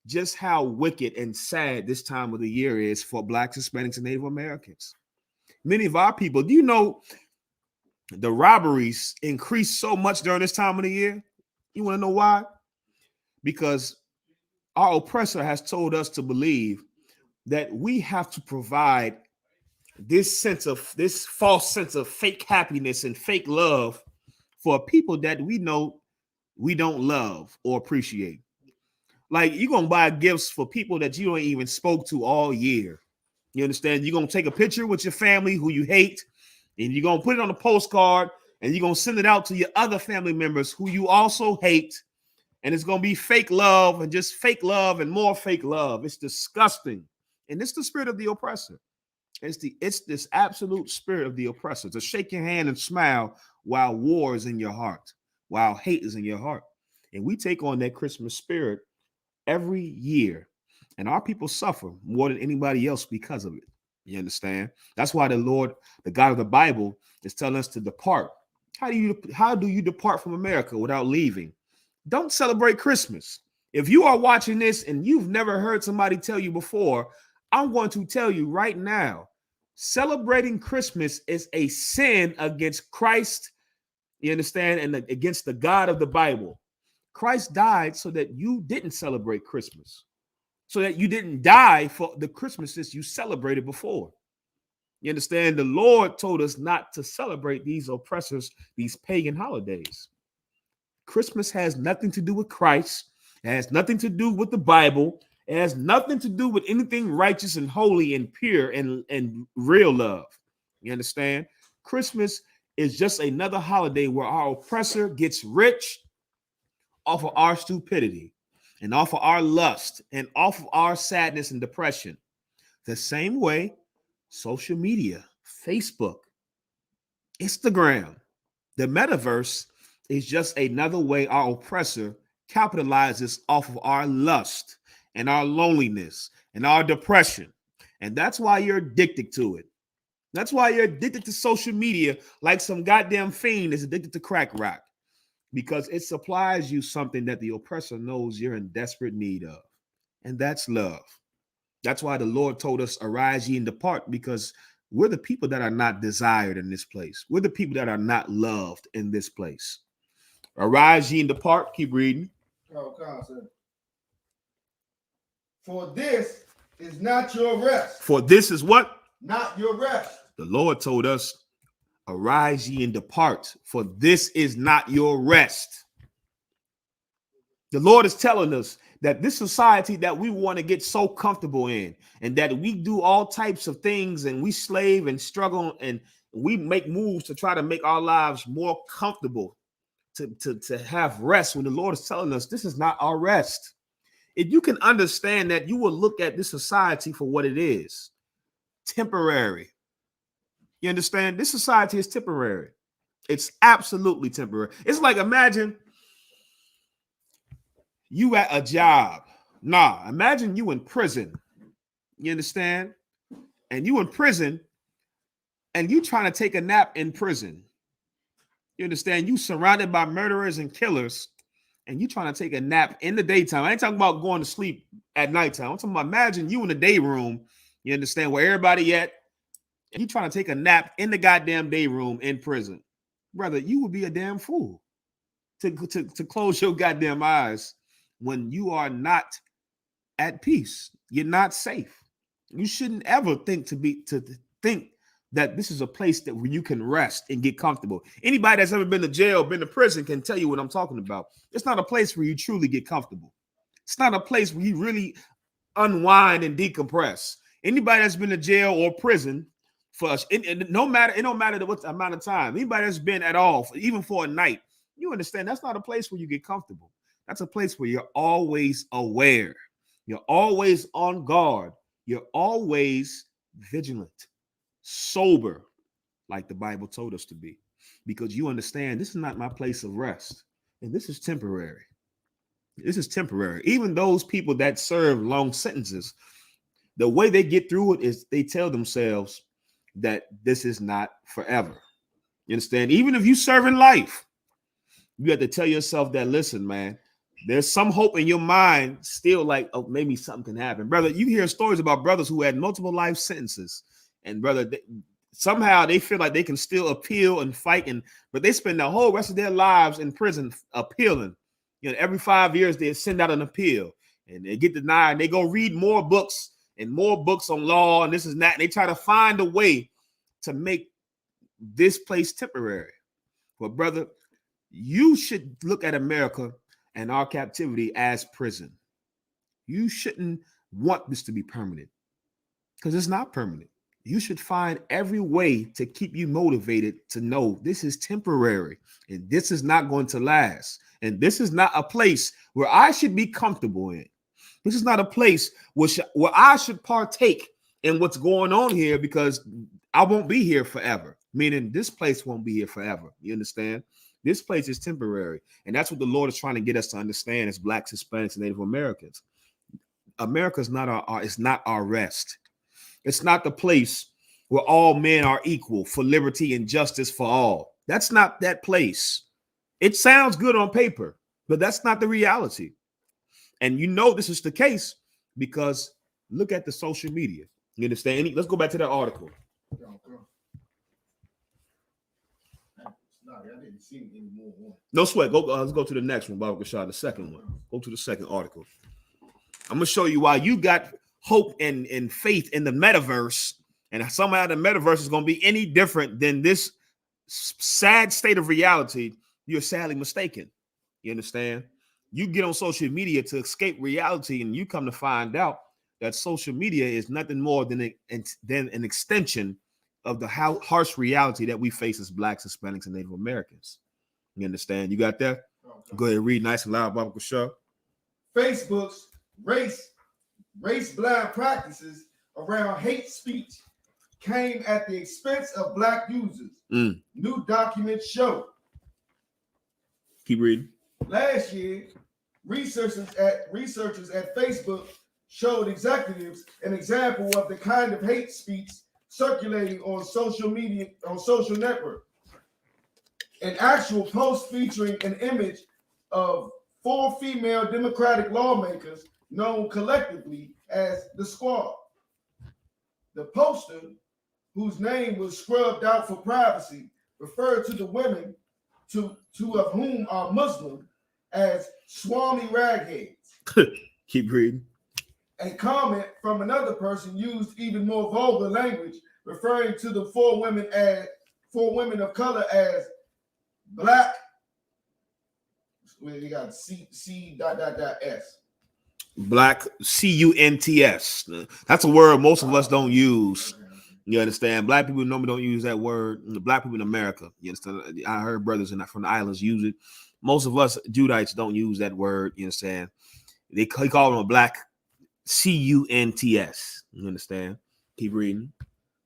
just how wicked and sad this time of the year is for Blacks, Hispanics, and Native Americans. Many of our people, do you know the robberies increase so much during this time of the year? You want to know why? Because our oppressor has told us to believe that we have to provide this false sense of fake happiness and fake love for people that we know we don't love or appreciate. Like, you're going to buy gifts for people that you don't even spoke to all year. You understand? You're going to take a picture with your family who you hate, and you're going to put it on a postcard, and you're going to send it out to your other family members who you also hate. And it's going to be fake love and just fake love and more fake love. It's disgusting. And it's the spirit of the oppressor. It's this absolute spirit of the oppressor to shake your hand and smile while war is in your heart, while hate is in your heart. And we take on that Christmas spirit every year. And our people suffer more than anybody else because of it. You understand? That's why the Lord, the God of the Bible, is telling us to depart. How do you depart from America without leaving? Don't celebrate Christmas. If you are watching this and you've never heard somebody tell you before, I'm going to tell you right now, celebrating Christmas is a sin against Christ, you understand, and against the God of the Bible. Christ died so that you didn't celebrate Christmas, so that you didn't die for the Christmases you celebrated before. You understand? The Lord told us not to celebrate these oppressors, these pagan holidays. Christmas has nothing to do with Christ. It has nothing to do with the Bible. It has nothing to do with anything righteous and holy and pure and real love. You understand? Christmas is just another holiday where our oppressor gets rich off of our stupidity and off of our lust and off of our sadness and depression. The same way social media, Facebook, Instagram, the metaverse is just another way our oppressor capitalizes off of our lust and our loneliness and our depression. And that's why you're addicted to it. That's why you're addicted to social media like some goddamn fiend is addicted to crack rock, because it supplies you something that the oppressor knows you're in desperate need of. And that's love. That's why the Lord told us, arise ye and depart, because we're the people that are not desired in this place. We're the people that are not loved in this place. Arise ye and depart. Keep reading. Oh, God, sir. For this is not your rest. For this is what? Not your rest. The Lord told us, arise ye and depart, for this is not your rest. The Lord is telling us that this society that we want to get so comfortable in, and that we do all types of things and we slave and struggle and we make moves to try to make our lives more comfortable, to have rest, when the Lord is telling us this is not our rest. If you can understand that, you will look at this society for what it is: temporary. You understand? This society is temporary. It's absolutely temporary. It's like, imagine you at a job. Imagine you in prison. You understand? And you in prison and you trying to take a nap in prison. You understand? You surrounded by murderers and killers, and you trying to take a nap in the daytime. I ain't talking about going to sleep at nighttime. I'm talking about imagine you in the day room, you understand, where everybody at, and you trying to take a nap in the goddamn day room in prison. Brother, you would be a damn fool to close your goddamn eyes when you are not at peace. You're not safe. You shouldn't ever think to think that this is a place that where you can rest and get comfortable. Anybody that's ever been to jail, been to prison can tell you what I'm talking about. It's not a place where you truly get comfortable. It's not a place where you really unwind and decompress. Anybody that's been to jail or prison for us, it don't matter what amount of time. Anybody that's been at all, even for a night, you understand that's not a place where you get comfortable. That's a place where you're always aware. You're always on guard. You're always vigilant, sober, like the Bible told us to be, because you understand this is not my place of rest, and this is temporary. This is temporary. Even those people that serve long sentences, the way they get through it is they tell themselves that this is not forever. You understand? Even if you serve in life, you have to tell yourself that, listen, man, there's some hope in your mind still, like, oh, maybe something can happen. Brother, you hear stories about brothers who had multiple life sentences, and brother, somehow they feel like they can still appeal and fight, but they spend the whole rest of their lives in prison appealing. You know, every 5 years they send out an appeal and they get denied, and they go read more books on law and this and that, and they try to find a way to make this place temporary. But brother, you should look at America and our captivity as prison. You shouldn't want this to be permanent, because it's not permanent. You should find every way to keep you motivated to know this is temporary and this is not going to last. And this is not a place where I should be comfortable in. This is not a place where I should partake in what's going on here, because I won't be here forever. Meaning this place won't be here forever. You understand? This place is temporary. And that's what the Lord is trying to get us to understand as Blacks, Hispanics, and Native Americans. America is not it's not our rest. It's not the place where all men are equal for liberty and justice for all. That's not that place. It sounds good on paper, but that's not the reality. And you know this is the case because look at the social media. You understand? Let's go back to that article. No sweat. Let's go to the next one, Baba Kashad, the second one. Go to the second article. I'm going to show you why you got hope and faith in the metaverse, and somehow the metaverse is going to be any different than this sad state of reality. You're sadly mistaken. You understand? You get on social media to escape reality, and you come to find out that social media is nothing more than an extension of the harsh reality that we face as Blacks, Hispanics, and Native Americans. You understand? You got that? Okay. Go ahead and read nice and loud, Baba Kashad. Facebook's race-blind practices around hate speech came at the expense of Black users. New documents show. Keep reading. Last year, researchers at Facebook showed executives an example of the kind of hate speech circulating on social media, on social network. An actual post featuring an image of 4 female Democratic lawmakers known collectively as the Squad. The poster, whose name was scrubbed out for privacy, referred to the women, two of whom are Muslim, as Swami ragheads. Keep reading. A comment from another person used even more vulgar language, referring to the 4 women of color as black. Where they got C.S. Black CUNTS. That's a word most of us don't use. You understand? Black people normally don't use that word. The Black people in America. You understand? I heard brothers from the islands use it. Most of us Judites don't use that word. You understand? They call them a black CUNTS. You understand? Keep reading.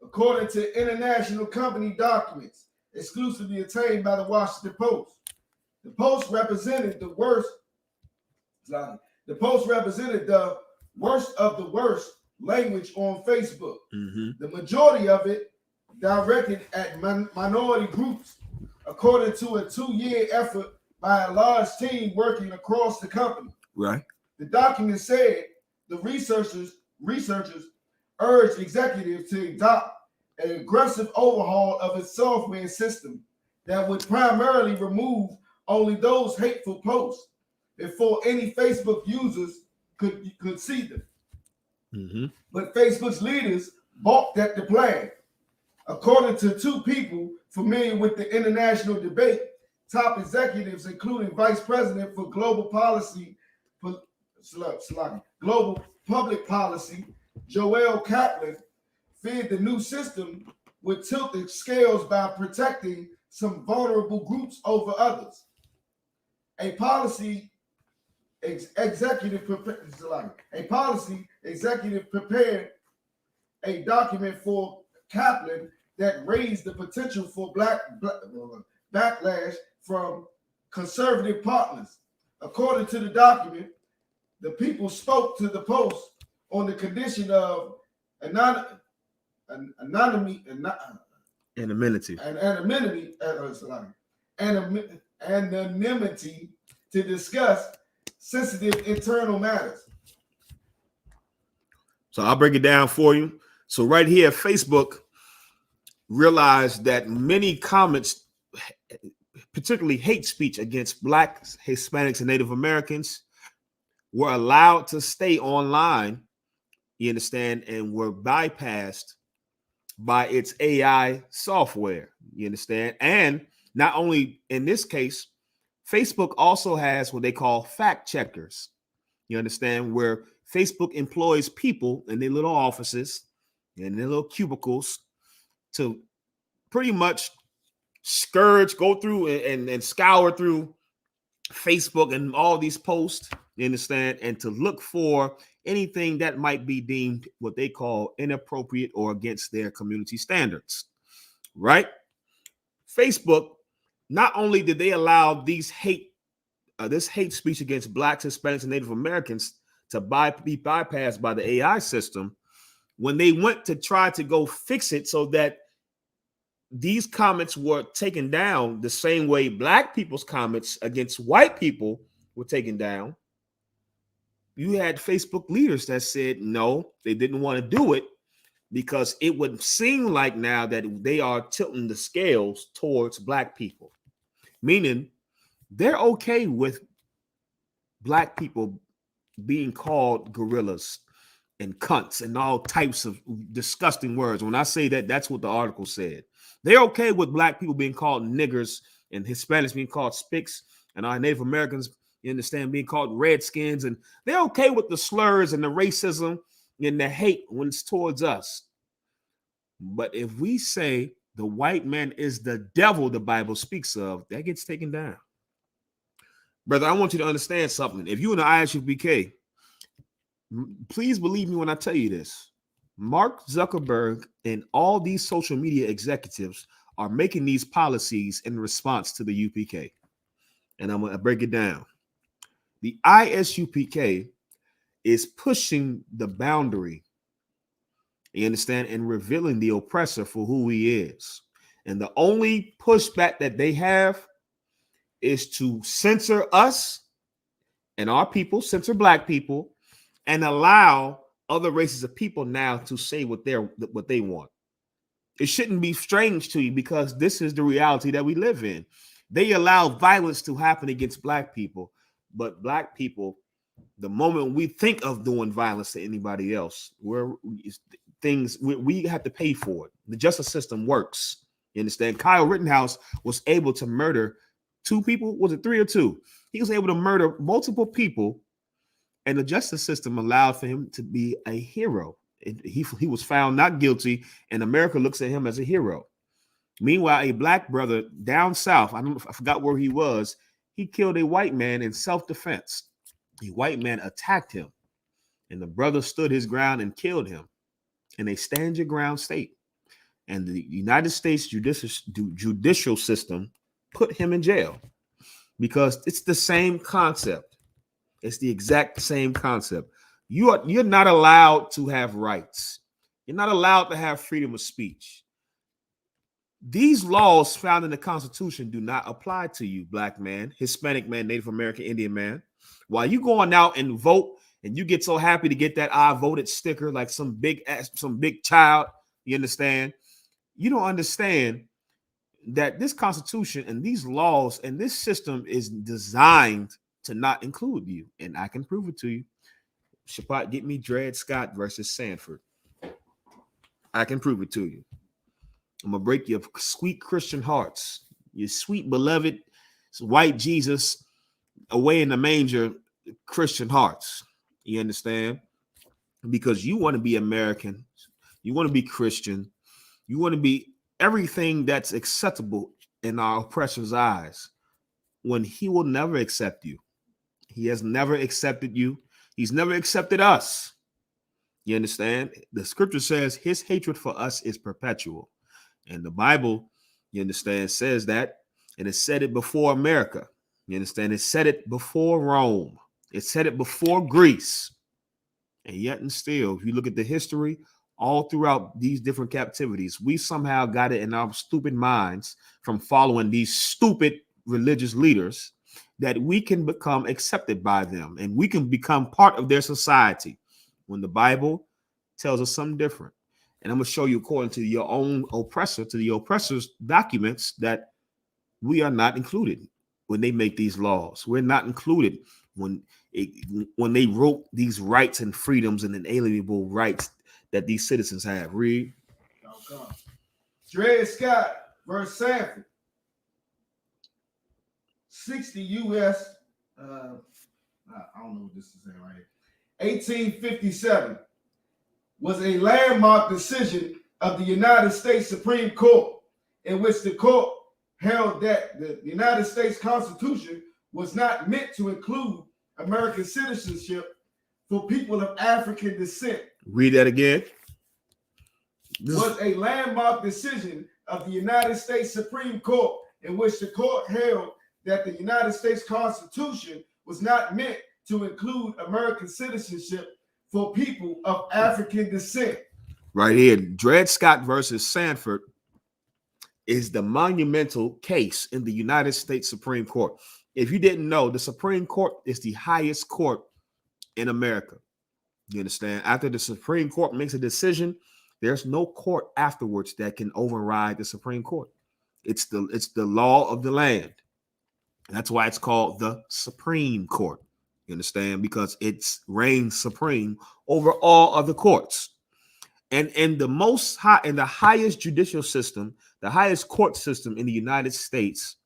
According to international company documents exclusively obtained by the Washington Post, the Post represented the worst. The Post represented the worst of the worst language on Facebook. The majority of it directed at minority groups, according to a 2-year effort by a large team working across the company. Right. The document said the researchers urged executives to adopt an aggressive overhaul of its software system that would primarily remove only those hateful posts before any Facebook users could see them. Mm-hmm. But Facebook's leaders balked at the plan. According to two people familiar with the international debate, top executives, including Vice President for Global Policy, Global Public Policy, Joel Kaplan, feared the new system would tilt the scales by protecting some vulnerable groups over others. A policy executive prepared a document for Kaplan that raised the potential for backlash from conservative partners. According to the document, the people spoke to the Post on the condition of anonymity to discuss sensitive internal matters. So I'll break it down for you. So right here, Facebook realized that many comments, particularly hate speech against Blacks, Hispanics, and Native Americans, were allowed to stay online, you understand, and were bypassed by its AI software, you understand? And not only in this case, Facebook also has what they call fact checkers, you understand, where Facebook employs people in their little offices, in their little cubicles, to pretty much go through and scour through Facebook and all these posts, you understand, and to look for anything that might be deemed what they call inappropriate or against their community standards, right? Facebook, not only did they allow this hate speech against Blacks, Hispanics, and Native Americans to be bypassed by the AI system, when they went to try to go fix it so that these comments were taken down the same way Black people's comments against white people were taken down, you had Facebook leaders that said no, they didn't want to do it because it would seem like now that they are tilting the scales towards Black people, meaning they're okay with Black people being called gorillas and cunts and all types of disgusting words. When I say that, that's what the article said. They're okay with Black people being called niggers and Hispanics being called spics and our Native Americans, you understand, being called redskins. And they're okay with the slurs and the racism and the hate when it's towards us. But if we say the white man is the devil the Bible speaks of, that gets taken down. Brother, I want you to understand something. If you're in the I.S.U.P.K, please believe me when I tell you this. Mark Zuckerberg and all these social media executives are making these policies in response to the UPK. And I'm going to break it down. The I.S.U.P.K is pushing the boundary, you understand, and revealing the oppressor for who he is. And the only pushback that they have is to censor us and our people, censor Black people, and allow other races of people now to say what they want. It shouldn't be strange to you because this is the reality that we live in. They allow violence to happen against Black people, but Black people, the moment we think of doing violence to anybody else, we have to pay for it. The justice system works. You understand? Kyle Rittenhouse was able to murder 2 people. Was it 3 or 2? He was able to murder multiple people, and the justice system allowed for him to be a hero. He was found not guilty, and America looks at him as a hero. Meanwhile, a Black brother down south, I forgot where he was, he killed a white man in self-defense. A white man attacked him, and the brother stood his ground and killed him in a stand your ground state. And the United States judicial system put him in jail because it's the same concept. It's the exact same concept. You're not allowed to have rights. You're not allowed to have freedom of speech. These laws found in the Constitution do not apply to you, black man, Hispanic man, Native American, Indian man. While you going out and vote and you get so happy to get that I voted sticker like some big child, you understand? You don't understand that this Constitution and these laws and this system is designed to not include you. And I can prove it to you. Shabbat, get me Dred Scott versus Sanford. I can prove it to you. I'm going to break your sweet Christian hearts, your sweet, beloved, white Jesus away in the manger Christian hearts. You understand? Because you want to be American. You want to be Christian. You want to be everything that's acceptable in our oppressor's eyes, when he will never accept you. He has never accepted you. He's never accepted us. You understand? The scripture says his hatred for us is perpetual. And the Bible, you understand, says that, and it said it before America. You understand? It said it before Rome. It said it before Greece. And yet and still, if you look at the history, all throughout these different captivities, we somehow got it in our stupid minds from following these stupid religious leaders that we can become accepted by them and we can become part of their society, when the Bible tells us something different. And I'm going to show you, according to your own oppressor, to the oppressor's documents, that we are not included when they make these laws. We're not included when they wrote these rights and freedoms and inalienable rights that these citizens have. Read. Dred Scott versus Sanford. 60 U.S. I don't know what this is saying right here. 1857 was a landmark decision of the United States Supreme Court, in which the court held that the United States Constitution was not meant to include American citizenship for people of African descent. Read that again. Was a landmark decision of the United States Supreme Court, in which the court held that the United States Constitution was not meant to include American citizenship for people of African descent. Right here, Dred Scott versus Sanford is the monumental case in the United States Supreme Court. If you didn't know, the Supreme Court is the highest court in America. You understand? After the Supreme Court makes a decision, there's no court afterwards that can override the Supreme Court. It's the law of the land. And that's why it's called the Supreme Court. You understand? Because it's reigns supreme over all other courts. And in the highest judicial system, the highest court system in the United States,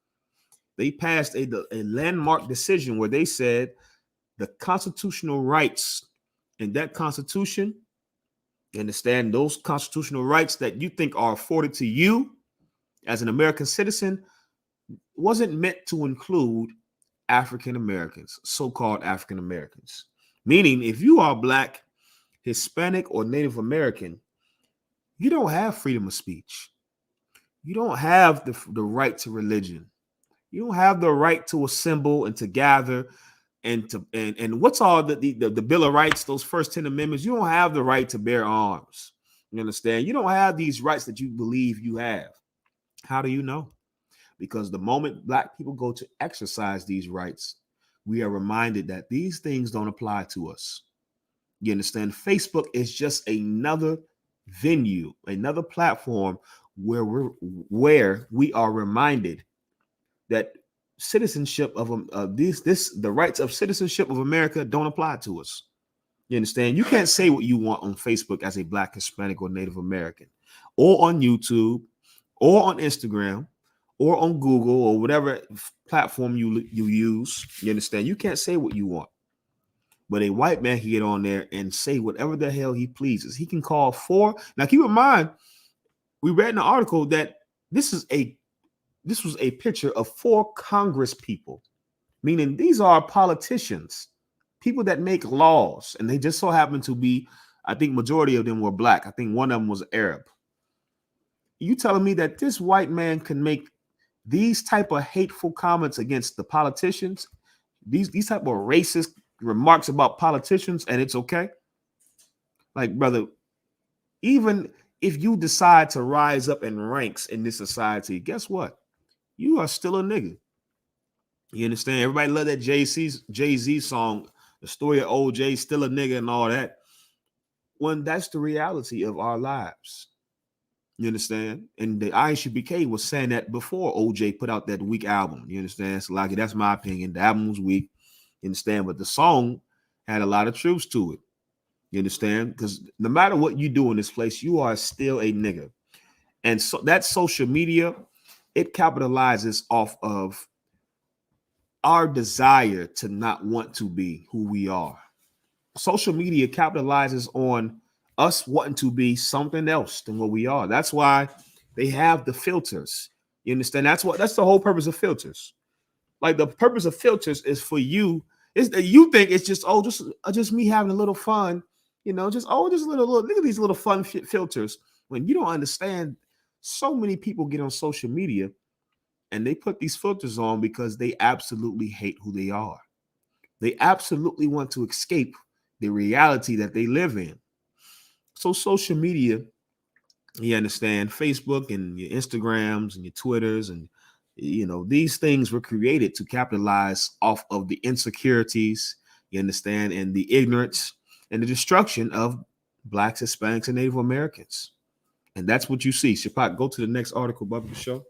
they passed a landmark decision where they said the constitutional rights in that Constitution, you understand, those constitutional rights that you think are afforded to you as an American citizen, wasn't meant to include African Americans, so-called African Americans. Meaning, if you are Black, Hispanic, or Native American, you don't have freedom of speech. You don't have the right to religion. You don't have the right to assemble and to gather and what's all the Bill of Rights, those first 10 amendments. You don't have the right to bear arms. You understand? You don't have these rights that you believe you have. How do you know? Because the moment Black people go to exercise these rights, we are reminded that these things don't apply to us. You understand? Facebook is just another venue, another platform where we are reminded that citizenship of the rights of citizenship of America don't apply to us. You understand? You can't say what you want on Facebook as a Black, Hispanic, or Native American, or on YouTube, or on Instagram, or on Google, or whatever platform you use. You understand? You can't say what you want. But a white man can get on there and say whatever the hell he pleases. He can call for. Now, keep in mind, we read in the article that this was a picture of 4 Congress people, meaning these are politicians, people that make laws, and they just so happen to be, I think majority of them were Black. I think one of them was Arab. You telling me that this white man can make these type of hateful comments against the politicians, these type of racist remarks about politicians, and it's okay? Like, brother, even if you decide to rise up in ranks in this society, guess what? You are still a nigga. You understand? Everybody love that Jay-Z song, the story of OJ, still a nigga and all that. When that's the reality of our lives. You understand? And the I.S.U.P.K was saying that before OJ put out that weak album. You understand? So like that's my opinion. The album was weak. You understand? But the song had a lot of truths to it. You understand? Because no matter what you do in this place, you are still a nigga. And so that social media, it capitalizes off of our desire to not want to be who we are. Social media capitalizes on us wanting to be something else than what we are. That's why they have the filters. You understand? That's the whole purpose of filters. Like the purpose of filters is for you. Is that you think it's just me having a little fun, just a little look at these little fun filters. When you don't understand, so many people get on social media and they put these filters on because they absolutely hate who they are. They absolutely want to escape the reality that they live in. So social media, you understand, Facebook and your Instagrams and your Twitters and these things were created to capitalize off of the insecurities, you understand, and the ignorance and the destruction of Blacks, Hispanics, and Native Americans. And that's what you see. Shapak, go to the next article, Bubba, the show.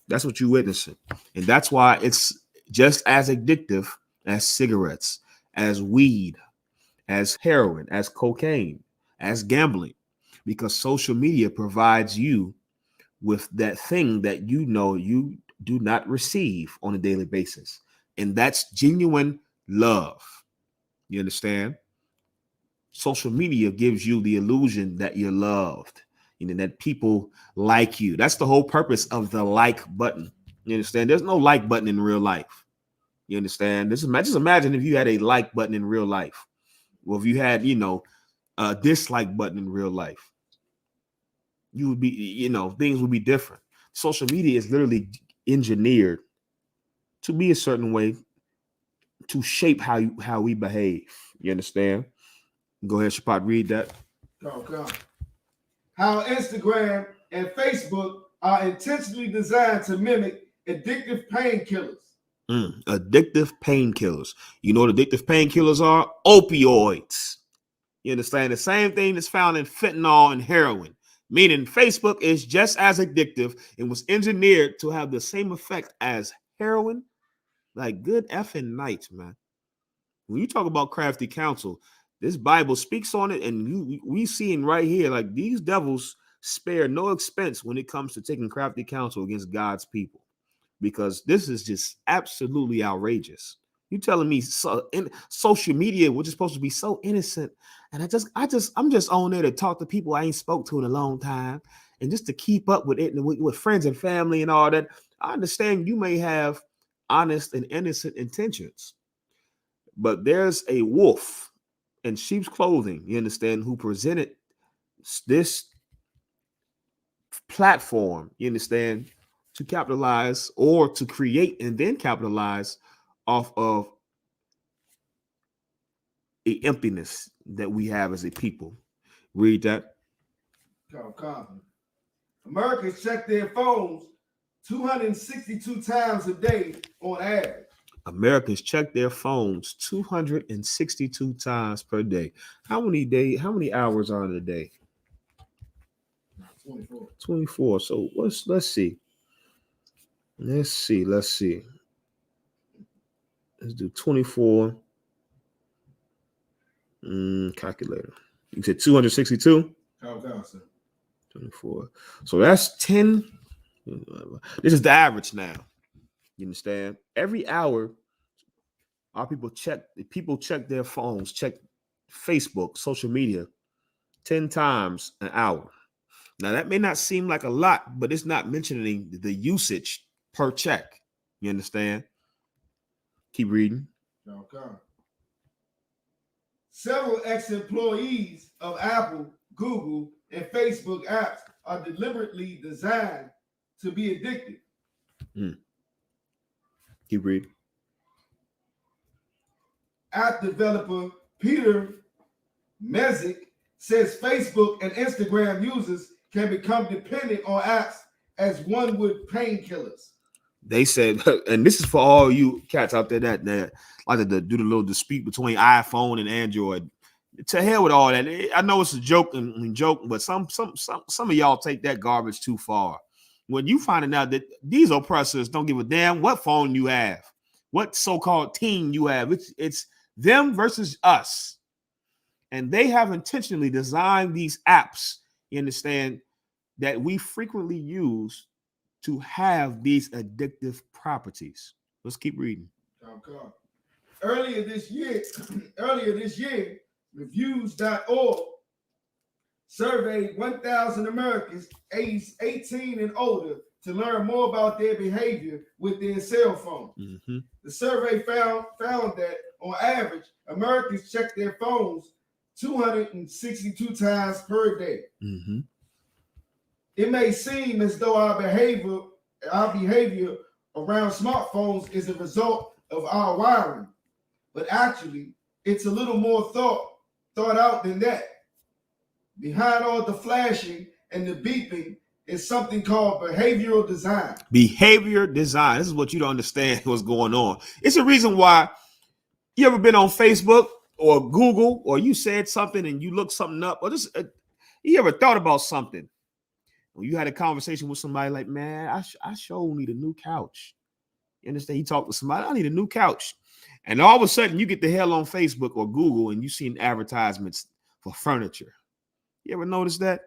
That's what you're witnessing. And that's why it's just as addictive as cigarettes, as weed, as heroin, as cocaine, as gambling, because social media provides you with that thing that you do not receive on a daily basis. And that's genuine love. You understand? Social media gives you the illusion that you're loved, that people like you. That's the whole purpose of the like button. You understand? There's no like button in real life. You understand? Just imagine if you had a like button in real life. Well, if you had, a dislike button in real life, you would be, things would be different. Social media is literally engineered to be a certain way to shape how we behave. You understand? Go ahead, Shapat, read that. Come. How Instagram and Facebook are intentionally designed to mimic addictive painkillers. Addictive painkillers. You know what addictive painkillers are? Opioids. You understand? The same thing that's found in fentanyl and heroin. Meaning Facebook is just as addictive and was engineered to have the same effect as heroin. Like good effing night, man. When you talk about crafty counsel, this Bible speaks on it, and we seeing right here, like these devils spare no expense when it comes to taking crafty counsel against God's people, because this is just absolutely outrageous. You telling me in social media, which is supposed to be so innocent, and I'm just on there to talk to people I ain't spoke to in a long time, and just to keep up with it and with friends and family and all that. I understand you may have honest and innocent intentions, but there's a wolf in sheep's clothing, you understand, who presented this platform, you understand, to capitalize or to create and then capitalize off of a emptiness that we have as a people. Read that. Come. Americans check their phones 262 times a day on average. Americans check their phones 262 times per day. How many hours are in a day? 24. 24. So let's see. Let's see. Let's do 24. Calculator. You said 262? Come, sir. 24. So that's 10. This is the average now. You understand? Every hour, our people check their phones, check Facebook, social media 10 times an hour. Now that may not seem like a lot, but it's not mentioning the usage per check. You understand? Keep reading. Come. Several ex-employees of Apple, Google, and Facebook apps are deliberately designed to be addictive. Keep reading. App developer Peter Mezek says Facebook and Instagram users can become dependent on apps as one would painkillers. They said, and this is for all you cats out there that like to do the little dispute between iPhone and Android. To hell with all that. I know it's a joke and joke, but some of y'all take that garbage too far. When you finding out that these oppressors don't give a damn what phone you have, what so-called team you have, it's them versus us. And they have intentionally designed these apps, you understand, that we frequently use to have these addictive properties. Let's keep reading. Okay. Earlier this year, reviews.org surveyed 1,000 Americans aged 18 and older to learn more about their behavior with their cell phone. Mm-hmm. The survey found that on average, Americans check their phones 262 times per day. Mm-hmm. It may seem as though our behavior around smartphones is a result of our wiring, but actually, it's a little more thought out than that. Behind all the flashing and the beeping is something called behavioral design. Behavior design. This is what you don't understand what's going on. It's a reason why you ever been on Facebook or Google, or you said something and you looked something up, or just you ever thought about something? When you had a conversation with somebody like, man, I sure need a new couch. You understand? You talk to somebody, I need a new couch. And all of a sudden you get the hell on Facebook or Google and you seen advertisements for furniture. You ever notice that?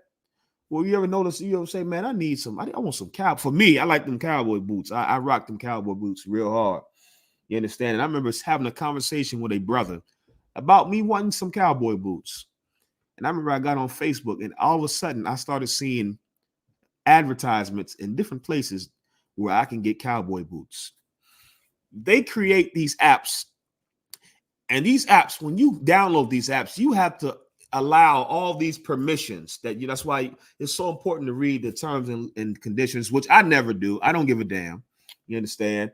Well, you ever say, man, I want some cow. For me, I like them cowboy boots. I rock them cowboy boots real hard. You understand? And I remember having a conversation with a brother about me wanting some cowboy boots. And I remember I got on Facebook and all of a sudden I started seeing advertisements in different places where I can get cowboy boots. They create these apps. And these apps, when you download these apps, you have to allow all these permissions that's why it's so important to read the terms and conditions, which I never do. I don't give a damn. You understand?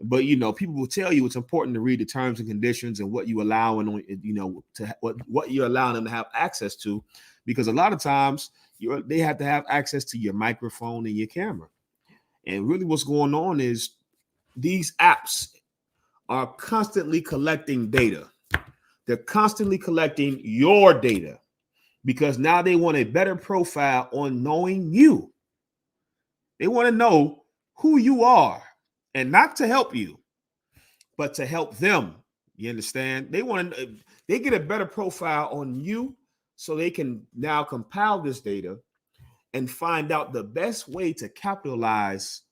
But people will tell you it's important to read the terms and conditions and what you allow what you're allowing them to have access to, because a lot of times they have to have access to your microphone and your camera. And really what's going on is these apps are constantly collecting data. They're constantly collecting your data because now they want a better profile on knowing you. They want to know who you are, and not to help you, but to help them. You understand? They get a better profile on you so they can now compile this data and find out the best way to capitalize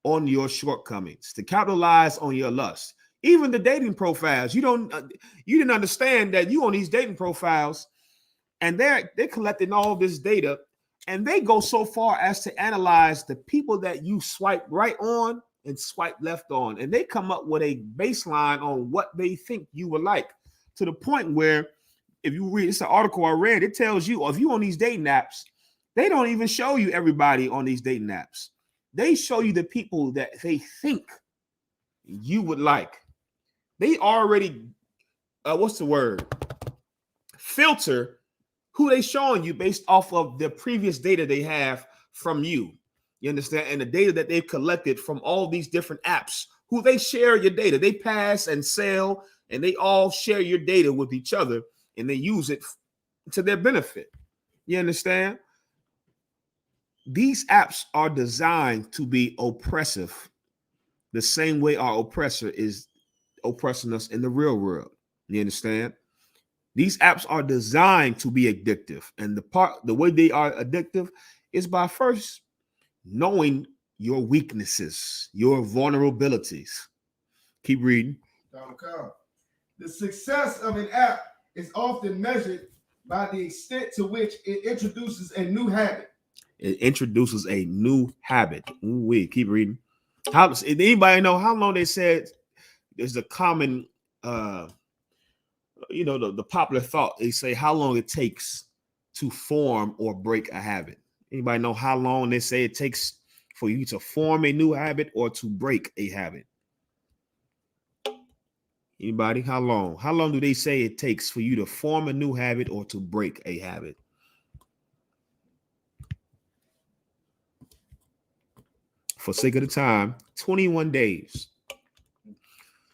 on your shortcomings, to capitalize on your lust. Even the dating profiles, you didn't understand that you on these dating profiles, and they're collecting all this data, and they go so far as to analyze the people that you swipe right on and swipe left on, and they come up with a baseline on what they think you would like, to the point where if you read, it's an article I read, it tells you if you on these dating apps, they don't even show you everybody on these dating apps. They show you the people that they think you would like. They already, filter who they showing you based off of the previous data they have from you. You understand? And the data that they've collected from all these different apps, who they share your data. They pass and sell, and they all share your data with each other, and they use it to their benefit. You understand? These apps are designed to be oppressive, the same way our oppressor is oppressing us in the real world. You understand? These apps are designed to be addictive, and the way they are addictive is by first knowing your weaknesses, your vulnerabilities. Keep reading. Okay. The success of an app is often measured by the extent to which it introduces a new habit. It introduces a new habit. Ooh, keep reading. Anybody know how long they said there's a common the popular thought, they say how long it takes to form or break a habit. Anybody know how long they say it takes for you to form a new habit or to break a habit? Anybody? How long do they say it takes for you to form a new habit or to break a habit? for sake of the time, 21 days.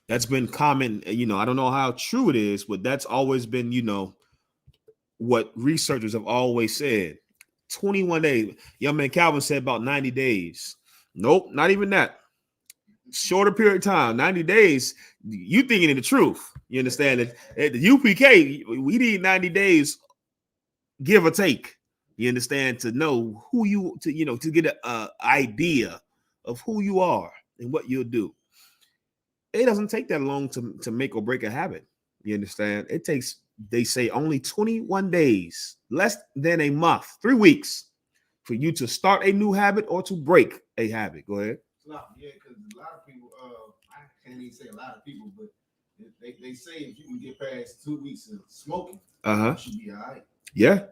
That's been common. I don't know how true it is, but that's always been, what researchers have always said. 21 days. Young man Calvin said about 90 days. Nope, not even that. Shorter period of time, 90 days. You thinking of the truth. You understand that at the UPK, we need 90 days, give or take. You understand, to know who to get an idea of who you are and what you'll do. It doesn't take that long to make or break a habit. You understand? It takes, they say, only 21 days, less than a month, 3 weeks, for you to start a new habit or to break a habit. Go ahead. Yeah, because a lot of people, I can't even say a lot of people, but they say if you can get past 2 weeks of smoking, you should be all right. Yeah.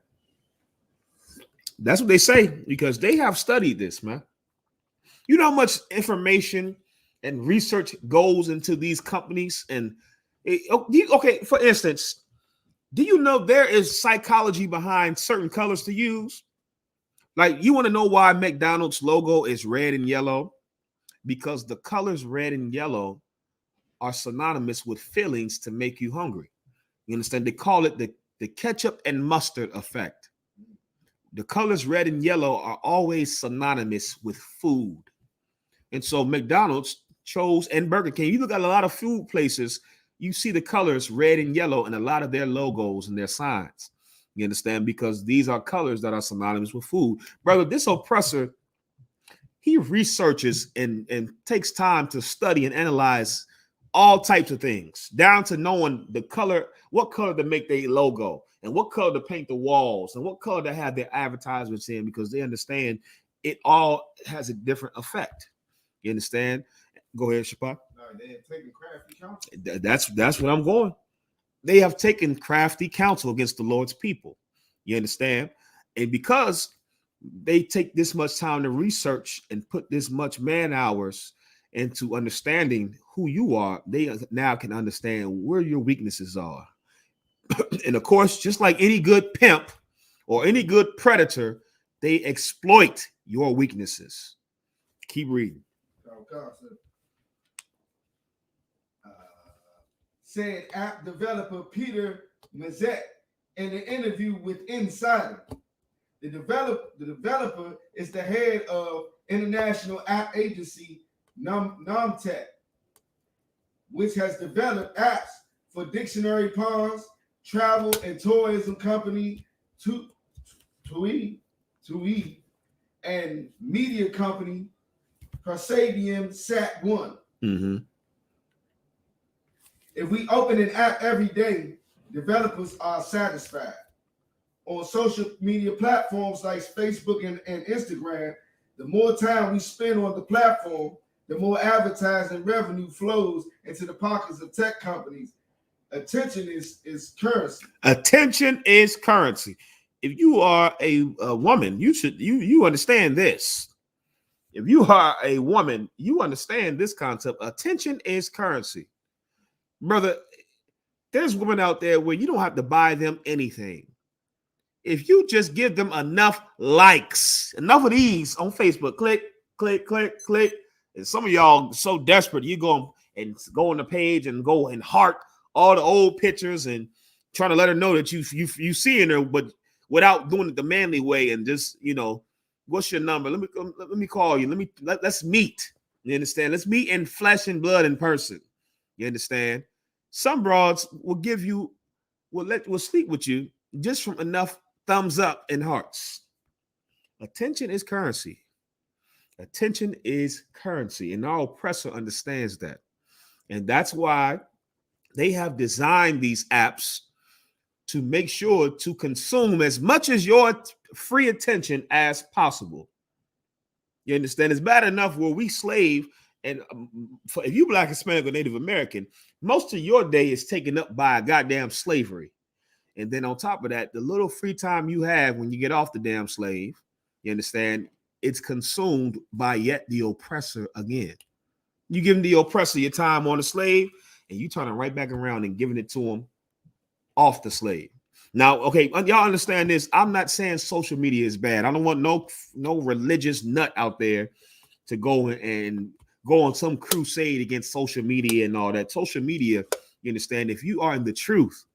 That's what they say, because they have studied this, man. You know how much information and research goes into these companies? And okay, for instance, do you know there is psychology behind certain colors to use? Like, you want to know why McDonald's logo is red and yellow? Because the colors red and yellow are synonymous with feelings to make you hungry. You understand? They call it the ketchup and mustard effect. The colors red and yellow are always synonymous with food. And so McDonald's chose, and Burger King, you look at a lot of food places, you see the colors red and yellow in a lot of their logos and their signs. You understand? Because these are colors that are synonymous with food. Brother, this oppressor, he researches and takes time to study and analyze all types of things, down to knowing the color, what color to make their logo, and what color to paint the walls, and what color to have their advertisements in, because they understand it all has a different effect. You understand? Go ahead, Shapa. No, they have taken crafty counsel. That's what I'm going. They have taken crafty counsel against the Lord's people. You understand? And because they take this much time to research and put this much man hours into understanding who you are, they now can understand where your weaknesses are. And of course, just like any good pimp or any good predator, they exploit your weaknesses. Keep reading. Said app developer Peter Mazet in an interview with Insider. The developer is the head of international app agency Namtech, which has developed apps for dictionary ponds, travel and tourism company TUI, and media company Kasabian Sat One. Mm-hmm. If we open an app every day, developers are satisfied. On social media platforms like Facebook and Instagram, the more time we spend on the platform, the more advertising revenue flows into the pockets of tech companies. Attention is currency. Attention is currency. If you are a woman, you understand this. If you are a woman, you understand this concept. Attention is currency. Brother, there's women out there where you don't have to buy them anything. If you just give them enough likes, enough of these on Facebook, click, click, click, click. And some of y'all so desperate, you go on the page and go and heart all the old pictures and trying to let her know that you seeing her, but without doing it the manly way, and just, what's your number? Let me call you. Let's meet. You understand? Let's meet in flesh and blood in person. You understand? Some broads will sleep with you just from enough thumbs up and hearts. Attention is currency. Attention is currency, and our oppressor understands that. And that's why they have designed these apps to make sure to consume as much as your free attention as possible. You understand? It's bad enough where we slave, and if you Black, Hispanic, or Native American, most of your day is taken up by goddamn slavery. And then on top of that, the little free time you have when you get off the damn slave, you understand, it's consumed by yet the oppressor again. You give the oppressor your time on the slave, and you turn it right back around and giving it to him off the slave. Now, okay, y'all understand this. I'm not saying social media is bad. I don't want no religious nut out there to go and go on some crusade against social media and all that. Social media, you understand, if you are in the truth,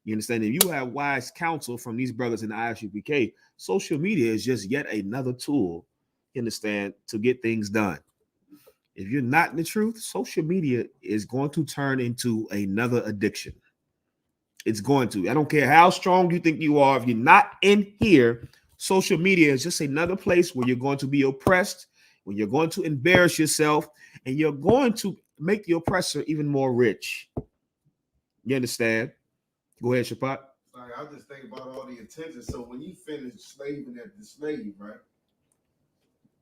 you understand, if you have wise counsel from these brothers in the I.S.U.P.K, social media is just yet another tool, you understand, to get things done. If you're not in the truth, social media is going to turn into another addiction. It's going to. I don't care how strong you think you are. If you're not in here, social media is just another place where you're going to be oppressed, when you're going to embarrass yourself, and you're going to make the oppressor even more rich. You understand? Go ahead, Shapat. Like, I just think about all the attention. So when you finish slaving at the slave, right?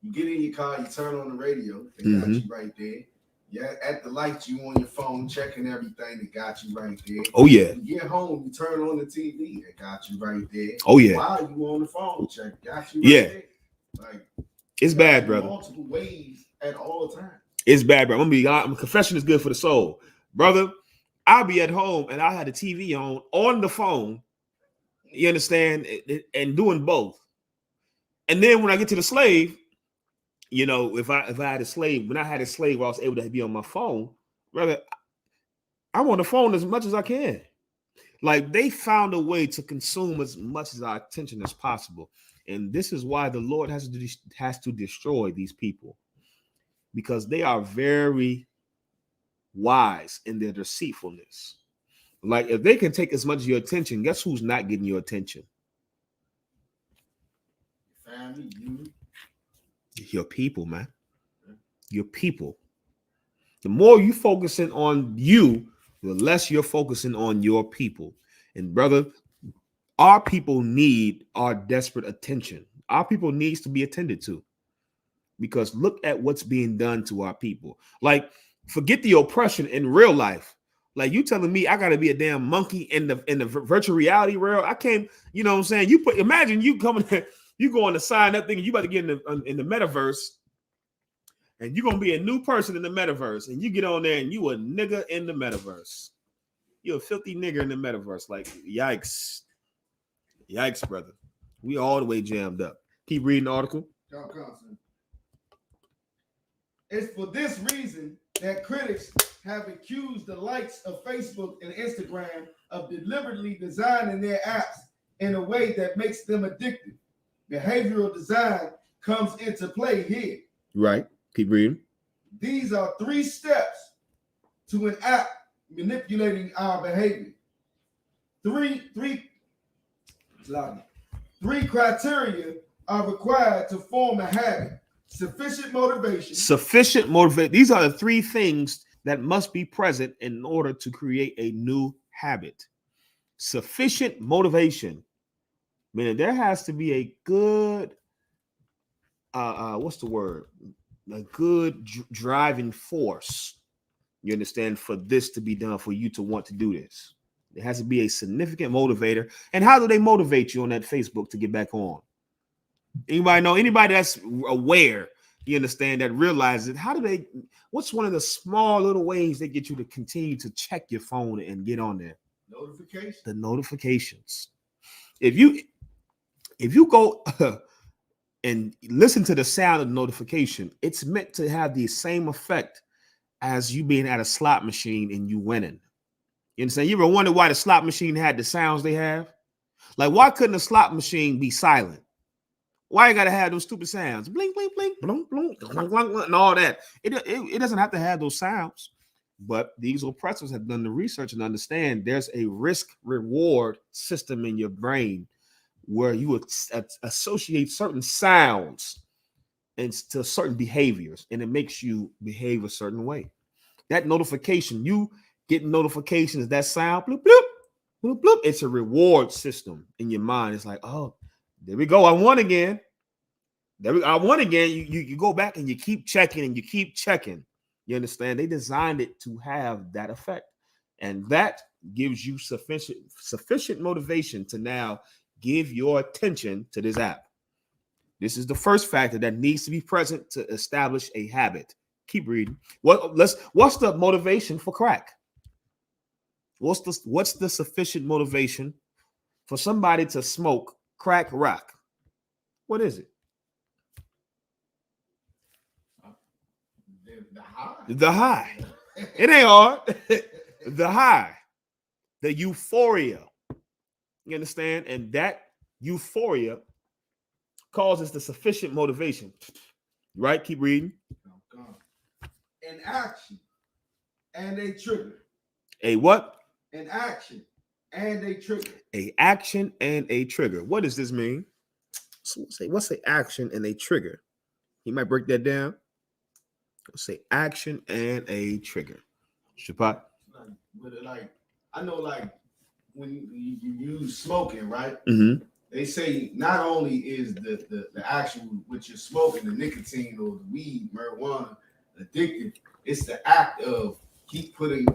You get in your car, you turn on the radio, they got you right there. Yeah, at the lights, you on your phone checking everything, they got you right there. Oh yeah. You get home, you turn on the TV, they got you right there. Oh yeah. While you on the phone, check, got you right there. Like, it's bad, brother. Multiple ways at all times. It's bad, bro. Confession is good for the soul, brother. I'll be at home and I had the TV on the phone. You understand, and doing both. And then when I get to the slave, you know, if I had a slave, when I had a slave, I was able to be on my phone, brother. I'm on the phone as much as I can. Like, they found a way to consume as much of our attention as possible. And this is why the Lord has to destroy these people, because they are very wise in their deceitfulness. Like, if they can take as much of your attention, guess who's not getting your attention? Family, you. Your people, man. Your people. The more you focusing on you, the less you're focusing on your people. And brother, our people need our desperate attention. Our people needs to be attended to, because look at what's being done to our people. Like, forget the oppression in real life. Like, you telling me I gotta be a damn monkey in the virtual reality world? I can't, you know what I'm saying? Imagine you coming there, you going to sign up thinking you about to get in the metaverse, and you're gonna be a new person in the metaverse, and you get on there and you a nigga in the metaverse. You're a filthy nigger in the metaverse. Like, yikes. Yikes, brother. We all the way jammed up. Keep reading the article. It's for this reason that critics have accused the likes of Facebook and Instagram of deliberately designing their apps in a way that makes them addictive. Behavioral design comes into play here. Right. Keep reading. These are 3 steps to an app manipulating our behavior. Three criteria are required to form a habit. Sufficient motivation. Sufficient motivation. These are the 3 things that must be present in order to create a new habit. Sufficient motivation. Meaning there has to be a good, what's the word? A good driving force. You understand, for this to be done, for you to want to do this. There has to be a significant motivator. And how do they motivate you on that Facebook to get back on? Anybody know? Anybody that's aware, you understand, that realizes, what's one of the small little ways they get you to continue to check your phone and get on there? Notifications. The notifications. If you go and listen to the sound of the notification, it's meant to have the same effect as you being at a slot machine and you winning. You understand? You ever wonder why the slot machine had the sounds they have? Like, why couldn't a slot machine be silent? Why you gotta have those stupid sounds? Blink, blink, blink, blunk, blunk, blunk, blunk, blunk, and all that. It doesn't have to have those sounds. But these oppressors have done the research and understand there's a risk-reward system in your brain where you would associate certain sounds and to certain behaviors, and it makes you behave a certain way. That notification, you get notifications, that sound, bloop, bloop, bloop, bloop. It's a reward system in your mind. It's like, oh, there we go. I won again. I won again. You go back and you keep checking and you keep checking. You understand? They designed it to have that effect. And that gives you sufficient motivation to now give your attention to this app. This is the first factor that needs to be present to establish a habit. Keep reading. What's the motivation for crack? What's the sufficient motivation for somebody to smoke crack rock? What is it? The high. It ain't hard. The high. The euphoria. You understand? And that euphoria causes the sufficient motivation. Right? Keep reading. An action and a trigger. A what? An action and a trigger. A action and a trigger. What does this mean? So what's an action and a trigger? You might break that down. Let's say action and a trigger. Shapat. Like I know, like when you use smoking, right? Mm-hmm. They say not only is the actual which you're smoking, the nicotine or the weed, marijuana, addictive, it's the act of keep putting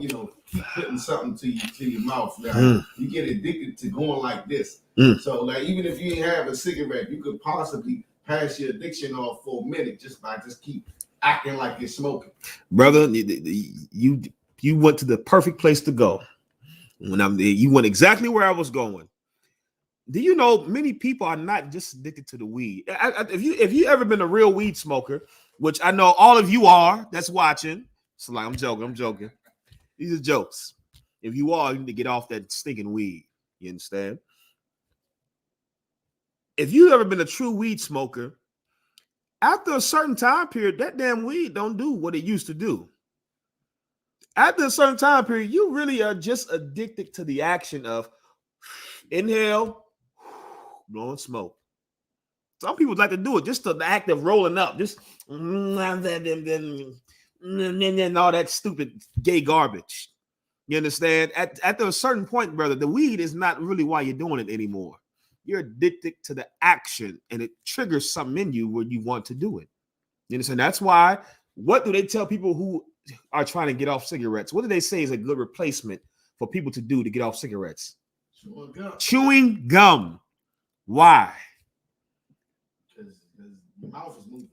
something to your mouth. Like, you get addicted to going like this. So like even if you have a cigarette, you could possibly pass your addiction off for a minute just by keep acting like you're smoking. Brother, you went to the perfect place to go. You went exactly where I was going. Do you know many people are not just addicted to the weed? If you ever been a real weed smoker, which I know all of you are that's watching, so like I'm joking. These are jokes. If you are, you need to get off that stinking weed. You understand? If you've ever been a true weed smoker, after a certain time period, that damn weed don't do what it used to do. After a certain time period, you really are just addicted to the action of inhale, blowing smoke. Some people like to do it just to the act of rolling up, just and all that stupid gay garbage. You understand? After a certain point, brother, the weed is not really why you're doing it anymore. You're addicted to the action, and it triggers something in you where you want to do it. You understand? That's why. What do they tell people who are trying to get off cigarettes? What do they say is a good replacement for people to do to get off cigarettes? Chewing gum. Why? Because your mouth is moving.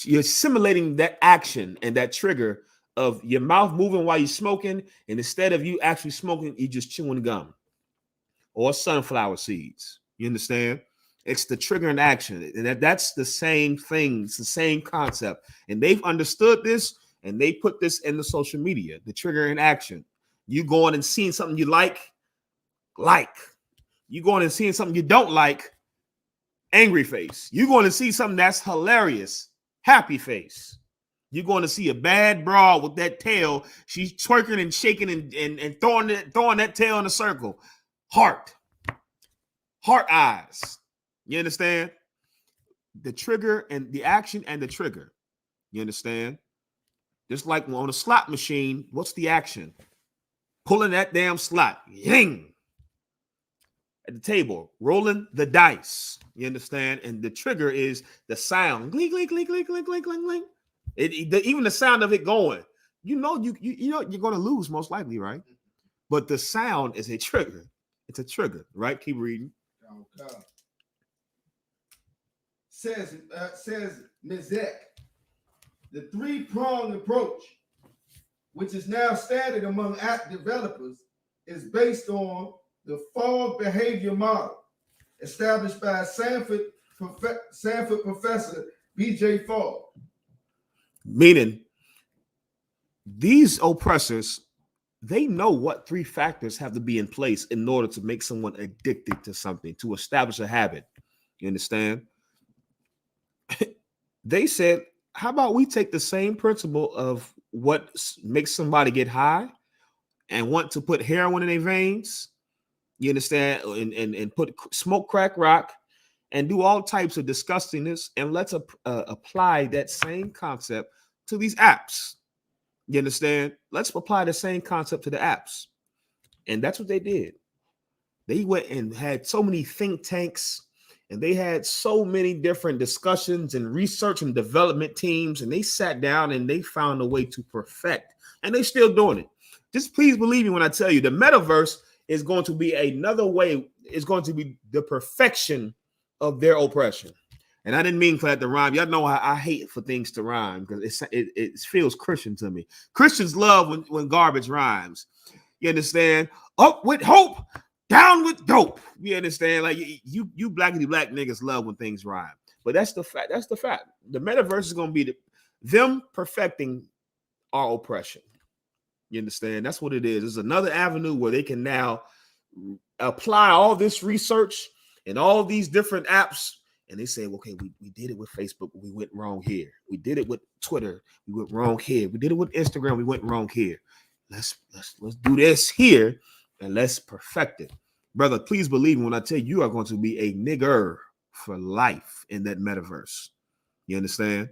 You're simulating that action and that trigger of your mouth moving while you're smoking, and instead of you actually smoking, you're just chewing gum or sunflower seeds. You understand? It's the trigger and action, and that's the same thing. It's the same concept, and they've understood this, and they put this in the social media. The trigger and action. You going and seeing something you like. You going and seeing something you don't like, angry face. You going to see something that's hilarious, happy face. You're going to see a bad broad with that tail. She's twerking and shaking and throwing that tail in a circle. Heart eyes. You understand? The trigger and the action and the trigger. You understand? Just like on a slot machine, what's the action? Pulling that damn slot. Ying. At the table, rolling the dice. You understand? And the trigger is the sound. Gling, gling, gling, gling, gling, gling, gling, gling. Even the sound of it going. You know you're going to lose most likely, right? But the sound is a trigger. It's a trigger, right? Keep reading. Okay. Says Mizek, the three-pronged approach, which is now standard among app developers, is based on the Fogg behavior model established by Stanford professor B.J. Fogg. Meaning, these oppressors, they know what three factors have to be in place in order to make someone addicted to something, to establish a habit. You understand? They said, how about we take the same principle of what makes somebody get high and want to put heroin in their veins, you understand, and put smoke, crack, rock, and do all types of disgustingness, and let's apply that same concept to these apps. You understand? Let's apply the same concept to the apps. And that's what they did. They went and had so many think tanks, and they had so many different discussions and research and development teams, and they sat down and they found a way to perfect, and they're still doing it. Just please believe me when I tell you the metaverse is going to be another way, is going to be the perfection of their oppression. And I didn't mean for that to rhyme. Y'all know I hate for things to rhyme because it feels Christian to me. Christians love when garbage rhymes. You understand? Up with hope, down with dope. You understand? Like you blackity black niggas love when things rhyme. But that's the fact. That's the fact. The metaverse is going to be them perfecting our oppression. You understand? That's what it is. It's another avenue where they can now apply all this research and all these different apps. And they say, okay, we did it with Facebook, but we went wrong here. We did it with Twitter, we went wrong here. We did it with Instagram, we went wrong here. Let's do this here and let's perfect it. Brother, please believe me when I tell you, you are going to be a nigger for life in that metaverse. You understand?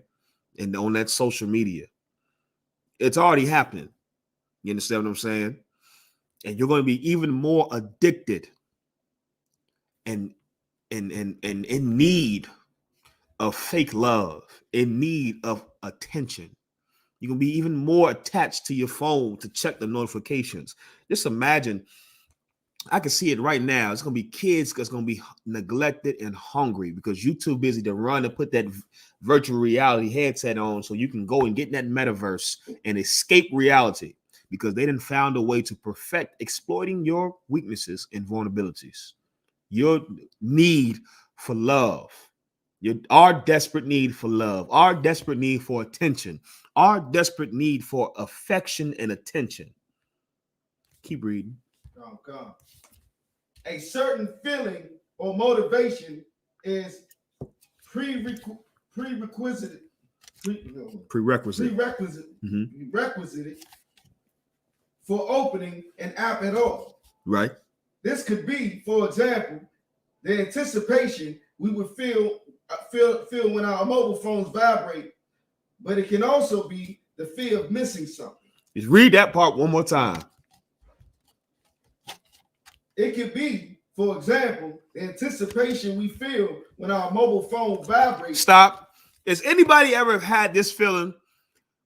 And on that social media. It's already happening. You understand what I'm saying? And you're going to be even more addicted and in need of fake love, in need of attention. You're going to be even more attached to your phone to check the notifications. Just imagine, I can see it right now. It's going to be kids that's going to be neglected and hungry because you're too busy to run and put that virtual reality headset on so you can go and get in that metaverse and escape reality because they done found a way to perfect exploiting your weaknesses and vulnerabilities. Your need for love, our desperate need for love, our desperate need for attention, our desperate need for affection and attention. Keep reading. Oh, God. A certain feeling or motivation is prerequisite for opening an app at all. Right. This could be, for example, the anticipation we would feel when our mobile phones vibrate, but it can also be the fear of missing something. Just read that part one more time. It could be, for example, the anticipation we feel when our mobile phone vibrates. Stop. Has anybody ever had this feeling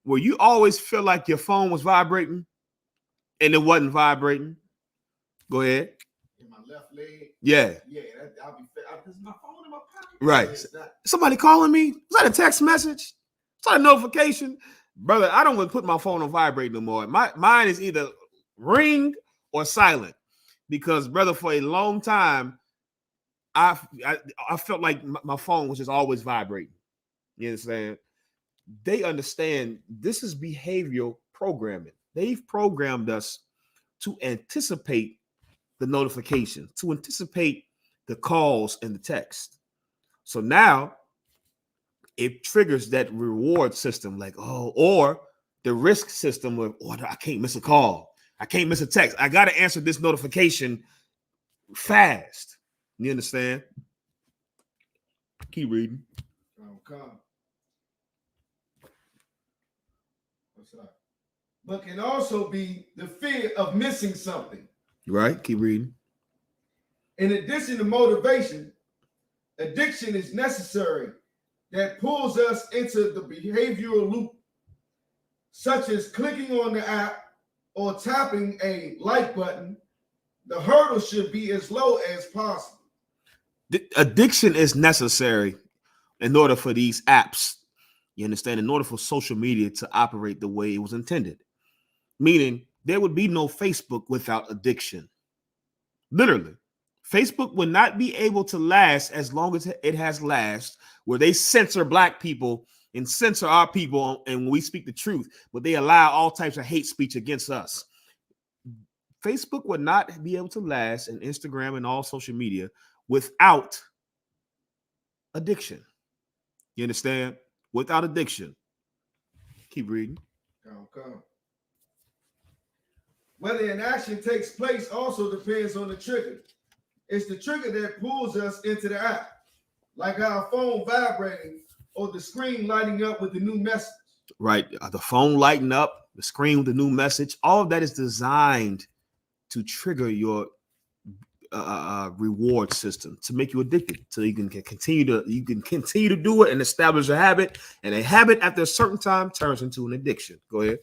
where you always feel like your phone was vibrating and it wasn't vibrating? Go ahead. In my left leg. Yeah. Yeah, this is my phone in my pocket. Right. Somebody calling me? Is that a text message? Is that a notification? Brother, I don't want to put my phone on vibrate no more. Mine is either ring or silent. Because, brother, for a long time, I felt like my phone was just always vibrating. You understand? They understand this is behavioral programming. They've programmed us to anticipate the notification, to anticipate the calls and the text. So now it triggers that reward system, like, or the risk system of, I can't miss a call. I can't miss a text. I got to answer this notification fast. You understand? Keep reading. Okay. What's that? But can also be the fear of missing something. Right. Keep reading. In addition to motivation, addiction is necessary that pulls us into the behavioral loop, such as clicking on the app or tapping a like button. The hurdle should be as low as possible. Addiction is necessary in order for these apps, you understand, in order for social media to operate the way it was intended. Meaning there would be no Facebook without addiction. Literally. Facebook would not be able to last as long as it has lasted, where they censor black people and censor our people, and when we speak the truth, but they allow all types of hate speech against us. Facebook would not be able to last, and Instagram and all social media, without addiction. You understand? Without addiction. Keep reading. Okay. Whether an action takes place also depends on the trigger. It's the trigger that pulls us into the app, like our phone vibrating or the screen lighting up with the new message. Right. The phone lighting up, the screen with the new message. All of that is designed to trigger your reward system, to make you addicted, so you can continue to do it and establish a habit. And a habit after a certain time turns into an addiction. Go ahead.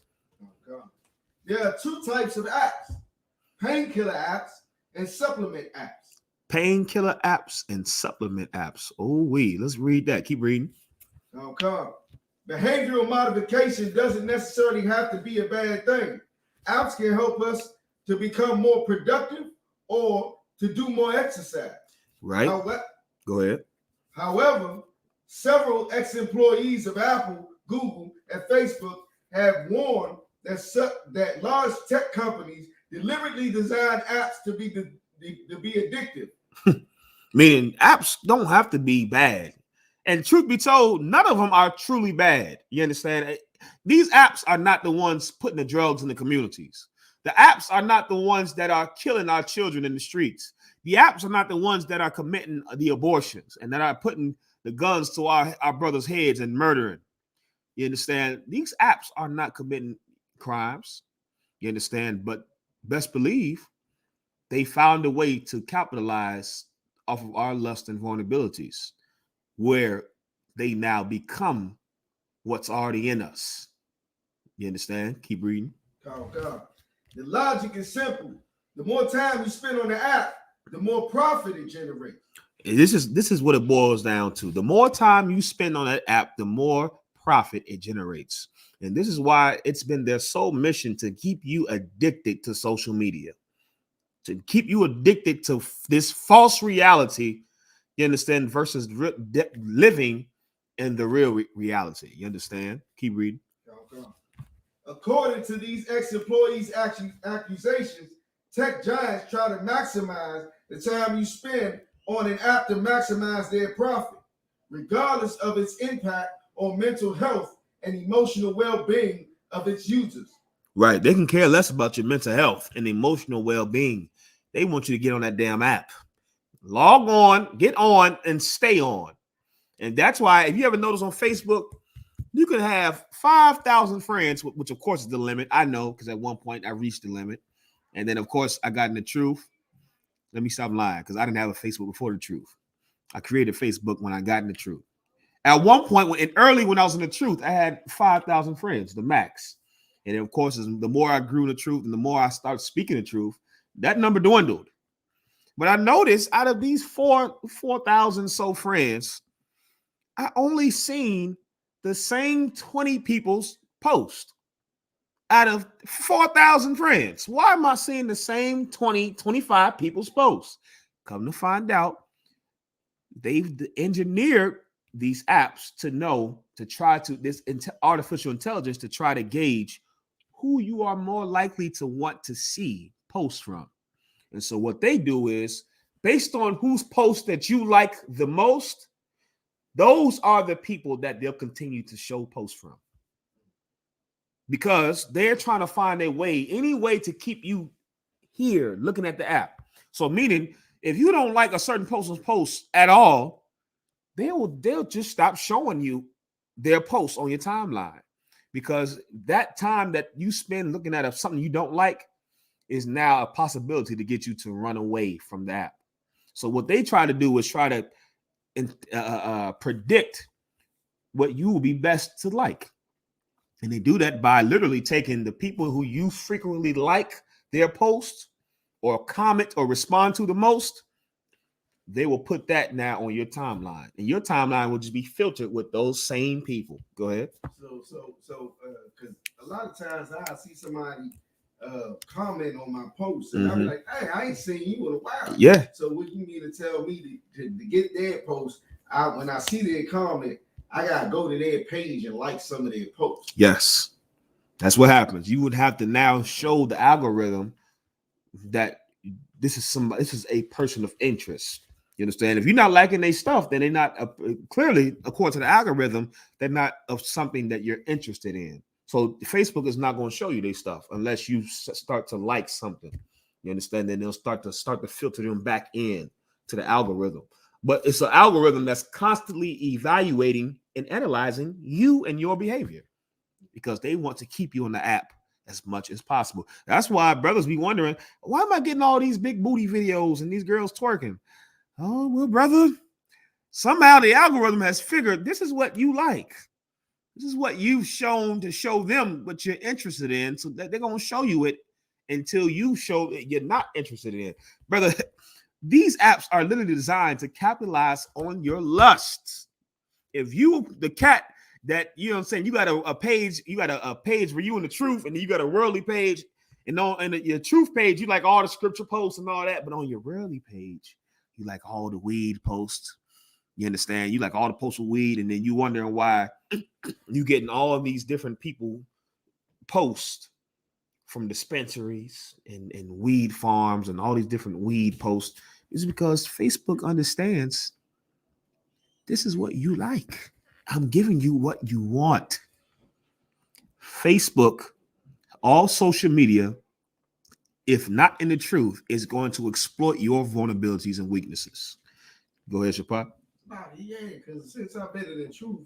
Okay. There are two types of apps: painkiller apps and supplement apps. Painkiller apps and supplement apps. Let's read that. Keep reading. Okay. Behavioral modification doesn't necessarily have to be a bad thing. Apps can help us to become more productive or to do more exercise. Right. Go ahead. However, several ex-employees of Apple Google, and Facebook have warned that large tech companies deliberately design apps to be addictive. Meaning apps don't have to be bad. And truth be told, none of them are truly bad. You understand? These apps are not the ones putting the drugs in the communities. The apps are not the ones that are killing our children in the streets. The apps are not the ones that are committing the abortions and that are putting the guns to our brothers' heads and murdering. You understand? These apps are not committing crimes. You understand? But best believe they found a way to capitalize off of our lust and vulnerabilities, where they now become what's already in us. You understand? Keep reading. Oh God. The logic is simple. The more time you spend on the app, the more profit it generates. This is what it boils down to. The more time you spend on that app, the more profit it generates. And this is why it's been their sole mission to keep you addicted to social media, to keep you addicted to this false reality, you understand, versus living in the real reality. You understand? Keep reading. According to these ex-employees' accusations, tech giants try to maximize the time you spend on an app to maximize their profit, regardless of its impact on mental health and emotional well-being of its users. Right. They can care less about your mental health and emotional well-being. They want you to get on that damn app. Log on, get on, and stay on. And that's why, if you ever notice on Facebook, you can have 5,000 friends, which of course is the limit. I know, because at one point I reached the limit. And then, of course, I got in the truth. Let me stop lying, because I didn't have a Facebook before the truth. I created Facebook when I got in the truth. At one point, when I was in the truth, I had 5,000 friends, the max. And then, of course, the more I grew in the truth and the more I started speaking the truth, that number dwindled. But I noticed out of these 4,000 so friends, I only seen the same 20 people's post out of 4,000 friends. Why am I seeing the same 20, 25 people's posts? Come to find out, they've engineered these apps to try to this artificial intelligence to try to gauge who you are more likely to want to see posts from. And so what they do is, based on whose post that you like the most, those are the people that they'll continue to show posts from, because they're trying to find any way to keep you here looking at the app. So meaning, if you don't like a certain person's post at all, they'll just stop showing you their posts on your timeline, because that time that you spend looking at something you don't like is now a possibility to get you to run away from the app. So what they try to do is try to predict what you will be best to like. And they do that by literally taking the people who you frequently like their posts or comment or respond to the most. They will put that now on your timeline, and your timeline will just be filtered with those same people. Go ahead. So, because a lot of times I see somebody comment on my post, and I'll be like, "Hey, I ain't seen you in a while." Yeah. So what you mean to tell me to get their post? When I see their comment, I gotta go to their page and like some of their posts. Yes, that's what happens. You would have to now show the algorithm that this is a person of interest. You understand? If you're not liking their stuff, then they're not clearly, according to the algorithm, they're not of something that you're interested in. So Facebook is not going to show you their stuff unless you start to like something. You understand? Then they'll start to filter them back in to the algorithm. But it's an algorithm that's constantly evaluating and analyzing you and your behavior, because they want to keep you on the app as much as possible. That's why brothers be wondering, why am I getting all these big booty videos and these girls twerking? Oh, well, brother, somehow the algorithm has figured this is what you like. This is what you've shown to show them what you're interested in, so that they're going to show you it until you show that you're not interested in. Brother, these apps are literally designed to capitalize on your lusts. If you, the cat that, you know what I'm saying, you got a page, a page where you in the truth, and then you got a worldly page, and your truth page, you like all the scripture posts and all that, but on your worldly page, you like all the weed posts, You understand? You like all the posts with weed, and then you wondering why you getting all of these different people posts from dispensaries and weed farms and all these different weed posts. Is because Facebook understands this is what you like. I'm giving you what you want. Facebook, all social media, if not in the truth, is going to exploit your vulnerabilities and weaknesses. Go ahead, Shapar. Yeah, because since I've been in the truth,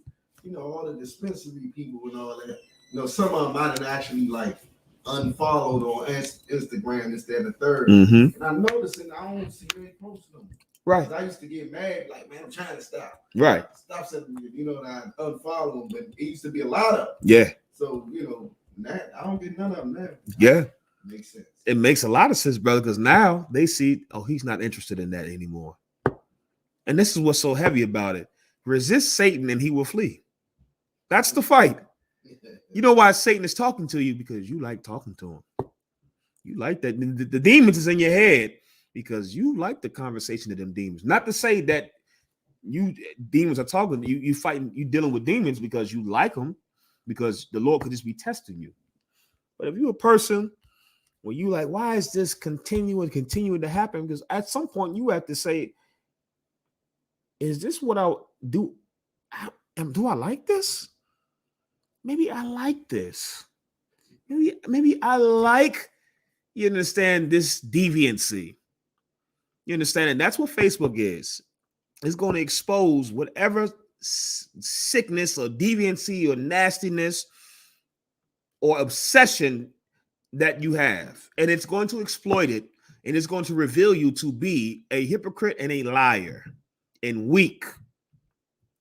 all the dispensary people and all that, some of them might have actually like unfollowed on Instagram, this, that, and the third. Mm-hmm. And I'm noticing I don't see any posting them. Right. I used to get mad, like, man, I'm trying to stop. Right. Stop sending me, and I unfollow them, but it used to be a lot of them. Yeah. So, that I don't get none of them now. Yeah. Makes sense. It makes a lot of sense, brother, because now they see, oh, he's not interested in that anymore. And this is what's so heavy about it. Resist Satan and he will flee. That's the fight. You know why Satan is talking to you? Because you like talking to him. You like that. The demons is in your head because you like the conversation of them demons. Not to say that you demons are talking, you fighting, you dealing with demons because you like them, because the Lord could just be testing you. But if you're a person where you like, why is this continuing to happen? Because at some point you have to say, is this what I do? Do I like this? Maybe I like this. Maybe I like, you understand, this deviancy. You understand? And that's what Facebook is. It's going to expose whatever sickness or deviancy or nastiness or obsession that you have. And it's going to exploit it. And it's going to reveal you to be a hypocrite and a liar and weak.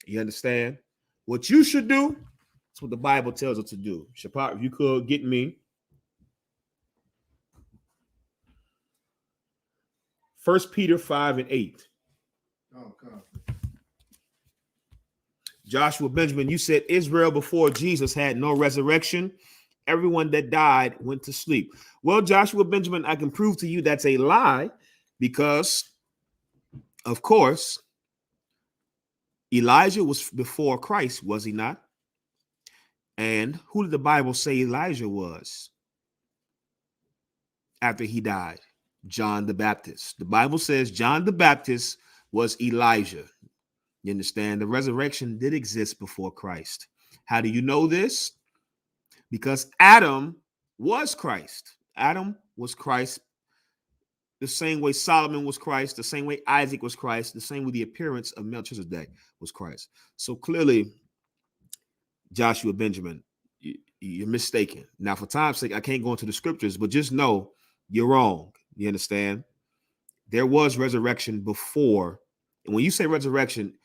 You understand? What you should do, that's what the Bible tells us to do. Shapar, if you could get me 1 Peter 5:8. Oh, God. Joshua Benjamin, you said Israel before Jesus had no resurrection. Everyone that died went to sleep. Well, Joshua Benjamin, I can prove to you that's a lie because, of course, Elijah was before Christ, was he not? And who did the Bible say Elijah was after he died? John the Baptist. The Bible says John the Baptist was Elijah. You understand? The resurrection did exist before Christ. How do you know this? Because Adam was Christ. Adam was Christ the same way Solomon was Christ, the same way Isaac was Christ, the same way the appearance of Melchizedek was Christ. So clearly, Joshua Benjamin, you're mistaken. Now, for time's sake, I can't go into the scriptures, but just know you're wrong. You understand? There was resurrection before. And when you say resurrection,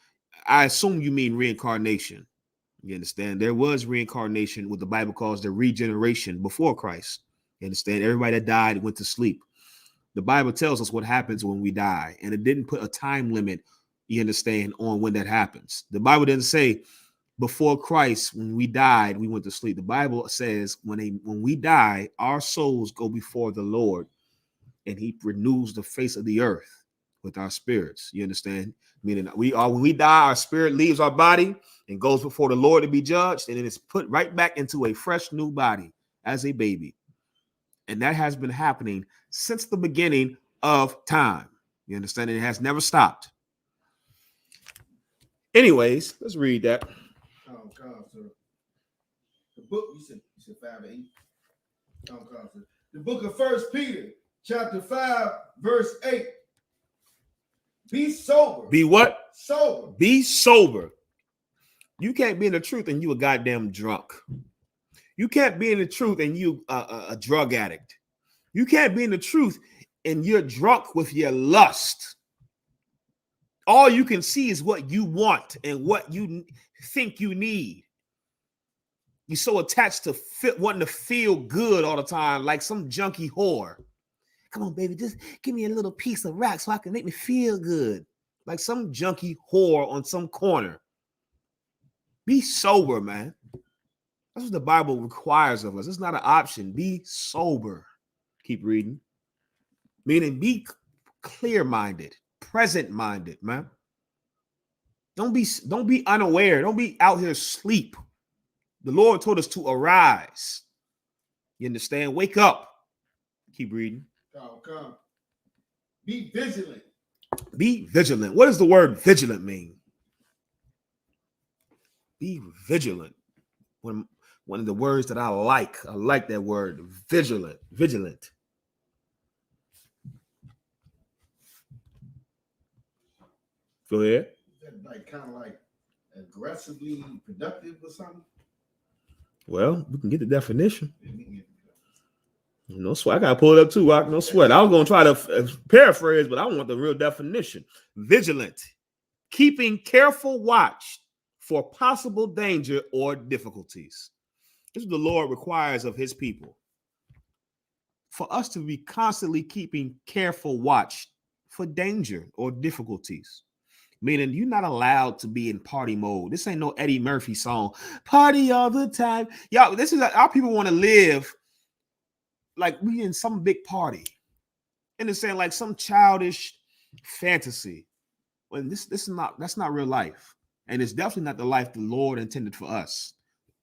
I assume you mean reincarnation. You understand? There was reincarnation, what the Bible calls the regeneration before Christ. You understand? Everybody that died went to sleep. The Bible tells us what happens when we die, and it didn't put a time limit, you understand, on when that happens. The Bible didn't say before Christ, when we died, we went to sleep. The Bible says when we die, our souls go before the Lord, and he renews the face of the earth with our spirits. You understand? Meaning when we die, our spirit leaves our body and goes before the Lord to be judged, and then it's put right back into a fresh new body as a baby. And that has been happening since the beginning of time. You understand? It has never stopped. Anyways, let's read that. Oh, God, sir. The book, you said 5:8. Oh, God, sir. The book of 1 Peter, chapter 5, verse 8. Be sober. Be what? Sober. Be sober. You can't be in the truth and you a goddamn drunk. You can't be in the truth and you a drug addict. You can't be in the truth and you're drunk with your lust. All you can see is what you want and what you think you need. You're so attached to wanting to feel good all the time, like some junkie whore. Come on, baby, just give me a little piece of rock so I can make me feel good. Like some junkie whore on some corner. Be sober, man. That's what the Bible requires of us. It's not an option. Be sober. Keep reading. Meaning be clear-minded, present-minded, man. Don't be unaware. Don't be out here asleep. The Lord told us to arise. You understand? Wake up. Keep reading. Come. Be vigilant. Be vigilant. What does the word vigilant mean? Be vigilant. One of the words that I like that word, vigilant. Vigilant. Go ahead. Like kind of like aggressively productive or something. Well, we can get the definition. No sweat. I gotta pull it up too. No sweat. I was gonna try to paraphrase, but I want the real definition. Vigilant, keeping careful watch for possible danger or difficulties. This is what the Lord requires of his people. For us to be constantly keeping careful watch for danger or difficulties. Meaning you're not allowed to be in party mode. This ain't no Eddie Murphy song. Party all the time. Y'all, this is our people want to live like we in some big party. And it's saying like some childish fantasy. When that's not real life. And it's definitely not the life the Lord intended for us.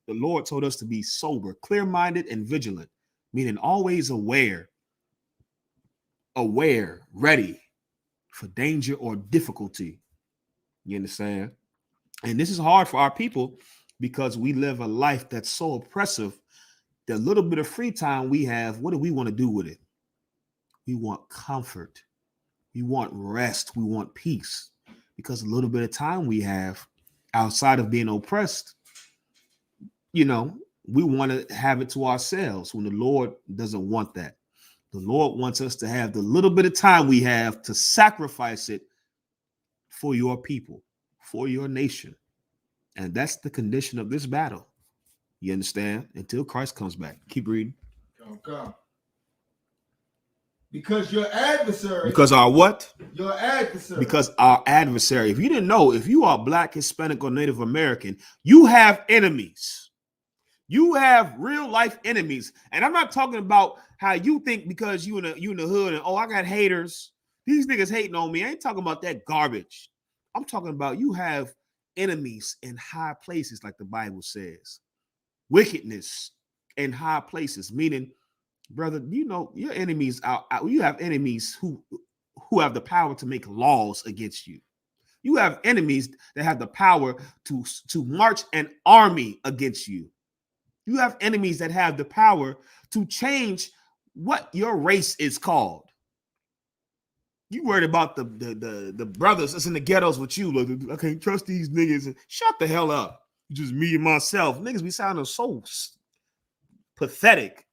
The Lord told us to be sober, clear-minded, and vigilant, meaning always aware, ready for danger or difficulty. You understand? And this is hard for our people because we live a life that's so oppressive. The little bit of free time we have, what do we want to do with it? We want comfort. We want rest. We want peace. Because a little bit of time we have outside of being oppressed, we want to have it to ourselves when the Lord doesn't want that. The Lord wants us to have the little bit of time we have to sacrifice it for your people, for your nation. And that's the condition of this battle. You understand? Until Christ comes back. Keep reading. Come. Because your adversary. Because our what? Your adversary. Because our adversary. If you didn't know, if you are Black, Hispanic, or Native American, you have enemies. You have real life enemies. And I'm not talking about how you think because you in the hood and I got haters. These niggas hating on me. I ain't talking about that garbage. I'm talking about you have enemies in high places, like the Bible says. Wickedness in high places, meaning, brother, your enemies you have enemies who have the power to make laws against you. You have enemies that have the power to march an army against you. You have enemies that have the power to change what your race is called. You worried about the brothers that's in the ghettos with you. Like, I can't trust these niggas. Shut the hell up. Just me and myself. Niggas be sounding so pathetic.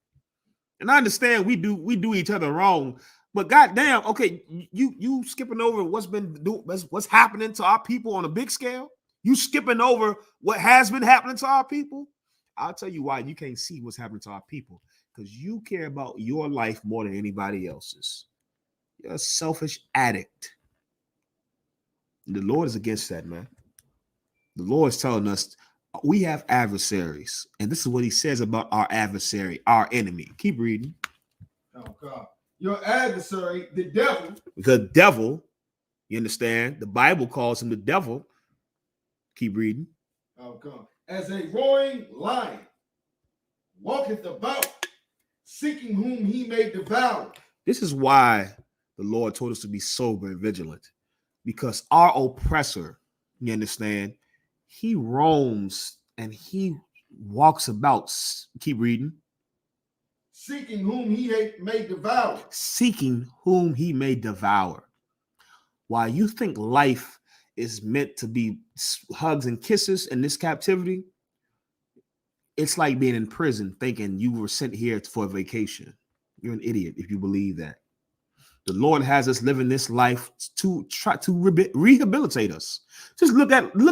And I understand we do each other wrong, but goddamn, okay, you skipping over what's happening to our people on a big scale. You skipping over what has been happening to our people. I'll tell you why you can't see what's happening to our people, because you care about your life more than anybody else's. You're a selfish addict. The Lord is against that, man. The Lord is telling us we have adversaries, and this is what he says about our adversary, our enemy. Keep reading. Oh God. Your adversary, the devil. The devil, you understand? The Bible calls him the devil. Keep reading. Oh God. As a roaring lion, walketh about, seeking whom he may devour. This is why the Lord told us to be sober and vigilant, because our oppressor, you understand, he roams and he walks about. Keep reading. Seeking whom he may devour. Seeking whom he may devour. While you think life is meant to be hugs and kisses in this captivity, it's like being in prison thinking you were sent here for a vacation. You're an idiot if you believe that. The Lord has us living this life to try to rehabilitate us. Just look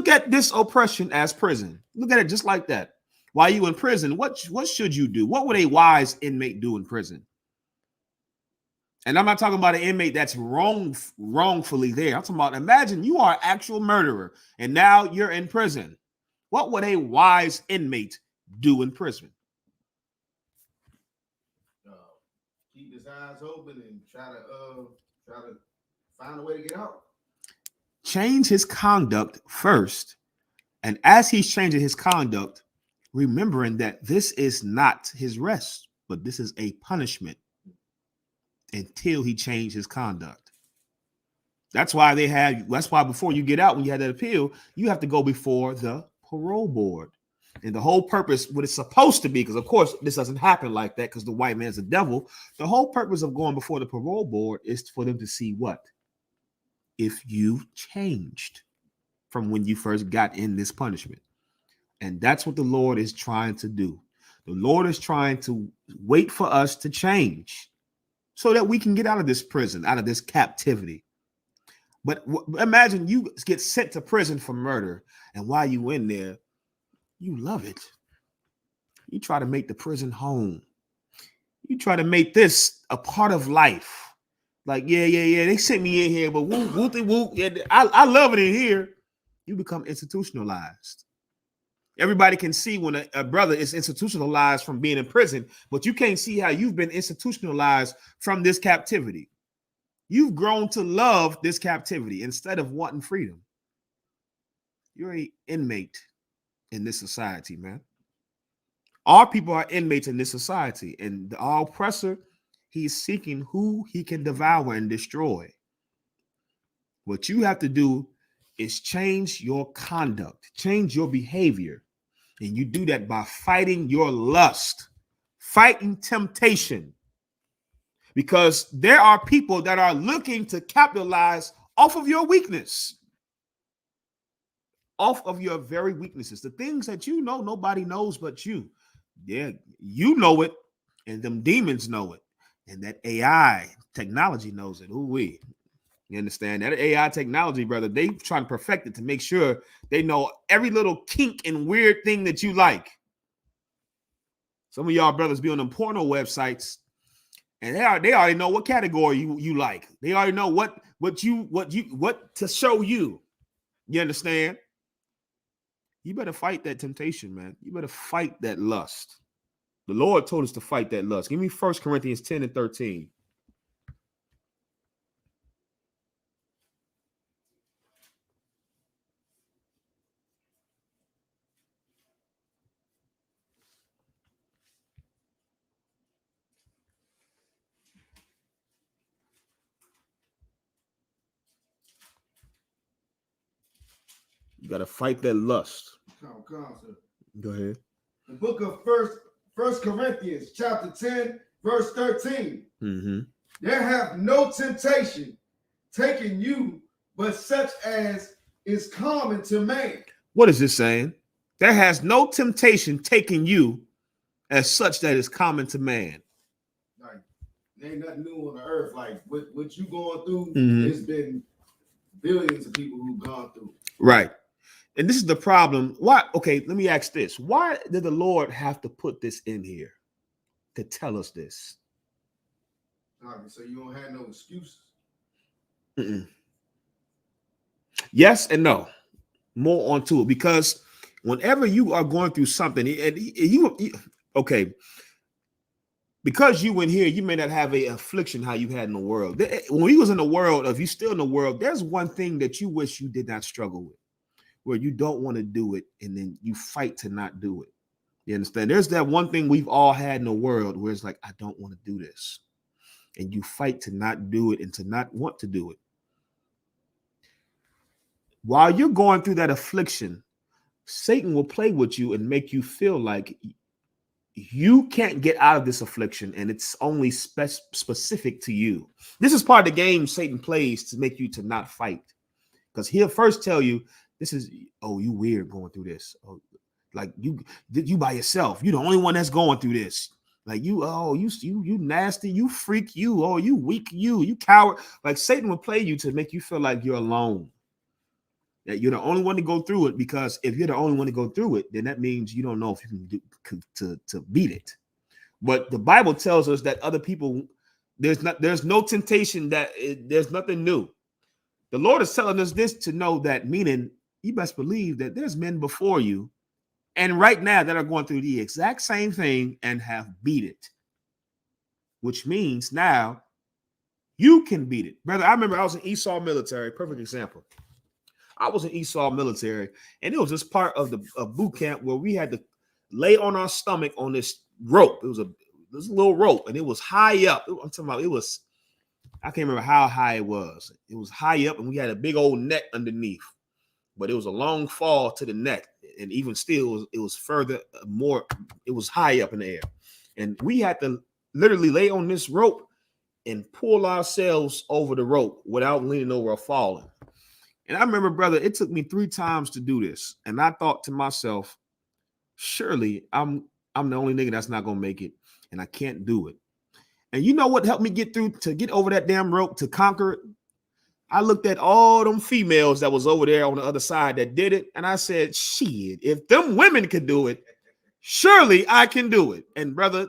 at this oppression as prison. Look at it just like that. While you in prison, what should you do? What would a wise inmate do in prison? And I'm not talking about an inmate that's wrongfully there. I'm talking about, imagine you are an actual murderer and now you're in prison. What would a wise inmate do in prison? Keep his eyes open and try to find a way to get out. change his conduct first. And as he's changing his conduct, remembering that this is not his rest, but this is a punishment until he changed his conduct. That's why before you get out, when you had that appeal, you have to go before the parole board. And the whole purpose, what it's supposed to be, because of course this doesn't happen like that because the white man's a devil. The whole purpose of going before the parole board is for them to see what? If you changed from when you first got in this punishment. And that's what the Lord is trying to do. The Lord is trying to wait for us to change so that we can get out of this prison, out of this captivity. But imagine you get sent to prison for murder, and while you in there, you love it. You try to make the prison home. You try to make this a part of life. Like, yeah. They sent me in here, but whoop. Yeah, I love it in here. You become institutionalized. Everybody can see when a brother is institutionalized from being in prison, but you can't see how you've been institutionalized from this captivity. You've grown to love this captivity instead of wanting freedom. You're an inmate in this society, man. All people are inmates in this society, and the oppressor, he's seeking who he can devour and destroy. What you have to do is change your conduct, change your behavior. And you do that by fighting your lust, fighting temptation. Because there are people that are looking to capitalize off of your weakness, off of your very weaknesses, the things that you know nobody knows but you. Yeah, you know it, and them demons know it, and that AI technology knows it. Ooh-wee. You understand? That AI technology, brother, they trying to perfect it to make sure they know every little kink and weird thing that you like. Some of y'all brothers be on them porno websites, and they already know what category you like. They already know what to show you. You understand? You better fight that temptation, man. You better fight that lust. The Lord told us to fight that lust. Give me 1 Corinthians 10 and 13. You got to fight that lust. Come, sir. Go ahead. The book of First Corinthians, chapter 10, verse 13. Mm-hmm. There have no temptation taken you, but such as is common to man. What is this saying? There has no temptation taken you as such that is common to man. Like, there ain't nothing new on the earth. Like, what you going through, It's been billions of people who've gone through. Right. And this is the problem. Why? Okay, let me ask this. Why did the Lord have to put this in here to tell us this? So you don't have no excuses. Mm-mm. Yes and no. More onto it, because whenever you are going through something, and okay, because you in here, you may not have a affliction how you had in the world. When you was in the world, if you still in the world, there's one thing that you wish you did not struggle with, where you don't want to do it, and then you fight to not do it. You understand? There's that one thing we've all had in the world where it's like, I don't want to do this. And you fight to not do it and to not want to do it. While you're going through that affliction, Satan will play with you and make you feel like you can't get out of this affliction and it's only specific to you. This is part of the game Satan plays to make you to not fight. Because he'll first tell you, this is, oh, you weird going through this. Oh, like you by yourself. You're the only one that's going through this. Like you nasty, you freak, you weak, you coward. Like Satan will play you to make you feel like you're alone. That you're the only one to go through it, because if you're the only one to go through it, then that means you don't know if you can to beat it. But the Bible tells us that other people, there's no temptation, there's nothing new. The Lord is telling us this to know that, meaning you best believe that there's men before you and right now that are going through the exact same thing and have beat it, which means now you can beat it. Brother, I remember I was in Esau military, perfect example. I was in Esau military, and it was just part of the boot camp where we had to lay on our stomach on this rope. It was this little rope, and it was high up. I'm talking about I can't remember how high it was. It was high up, and we had a big old net underneath. But it was a long fall to the neck, and even still, it was further more. It was high up in the air, and we had to literally lay on this rope and pull ourselves over the rope without leaning over or falling. And I remember, brother, it took me 3 times to do this, and I thought to myself, surely I'm the only nigga that's not gonna make it, and I can't do it. And you know what helped me get over that damn rope to conquer it? I looked at all them females that was over there on the other side that did it, and I said, shit, if them women could do it, surely I can do it. And brother,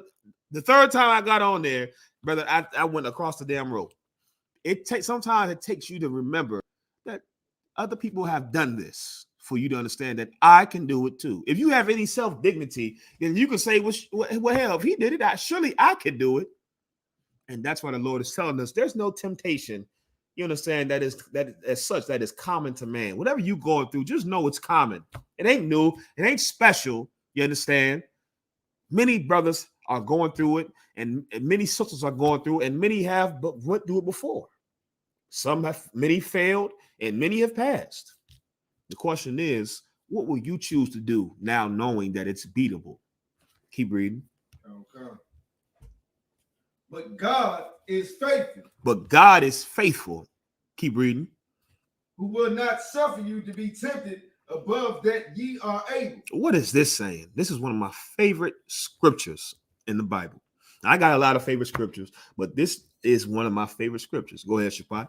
the 3rd time I got on there, brother, I went across the damn rope. Sometimes it takes you to remember that other people have done this for you to understand that I can do it too. If you have any self-dignity, then you can say, well, hell, if he did it, surely I can do it. And that's why the Lord is telling us there's no temptation. You understand that is common to man. Whatever you going through, just know it's common. It ain't new. It ain't special. You understand? Many brothers are going through it, and many sisters are going through it, and many have went through it before. Many failed, and many have passed. The question is, what will you choose to do now knowing that it's beatable? Keep reading. Okay. But God is faithful. But God is faithful. Keep reading. Who will not suffer you to be tempted above that ye are able. What is this saying? This is one of my favorite scriptures in the Bible. I got a lot of favorite scriptures, but this is one of my favorite scriptures. Go ahead, Shapai.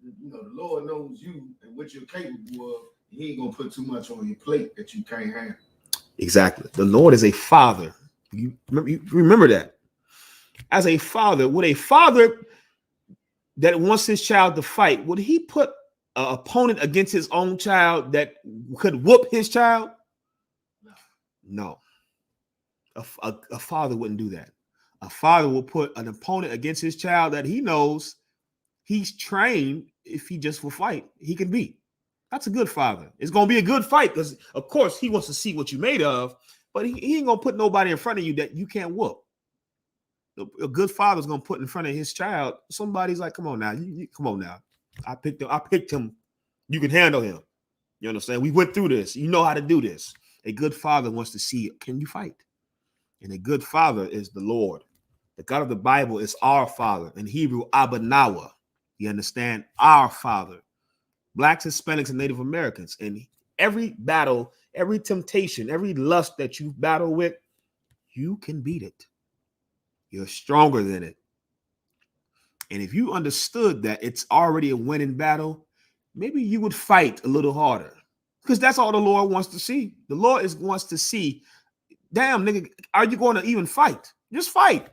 The Lord knows you and what you're capable of. He ain't gonna put too much on your plate that you can't handle. Exactly. The Lord is a father. You remember that. As a father, would a father that wants his child to fight, would he put an opponent against his own child that could whoop his child? No. A father wouldn't do that. A father will put an opponent against his child that he knows he's trained, if he just will fight, he can beat. That's a good father. It's going to be a good fight because, of course, he wants to see what you're made of, but he ain't going to put nobody in front of you that you can't whoop. A good father's going to put in front of his child somebody's like, come on now, come on now. I picked him. You can handle him. You understand? We went through this. You know how to do this. A good father wants to see, can you fight? And a good father is the Lord. The God of the Bible is our Father. In Hebrew, Abba Nawa. You understand? Our Father. Blacks, Hispanics, and Native Americans. And every battle, every temptation, every lust that you battle with, you can beat it. You're stronger than it. And if you understood that it's already a winning battle, maybe you would fight a little harder. Because that's all the Lord wants to see. The Lord wants to see, damn, nigga, are you going to even fight? Just fight.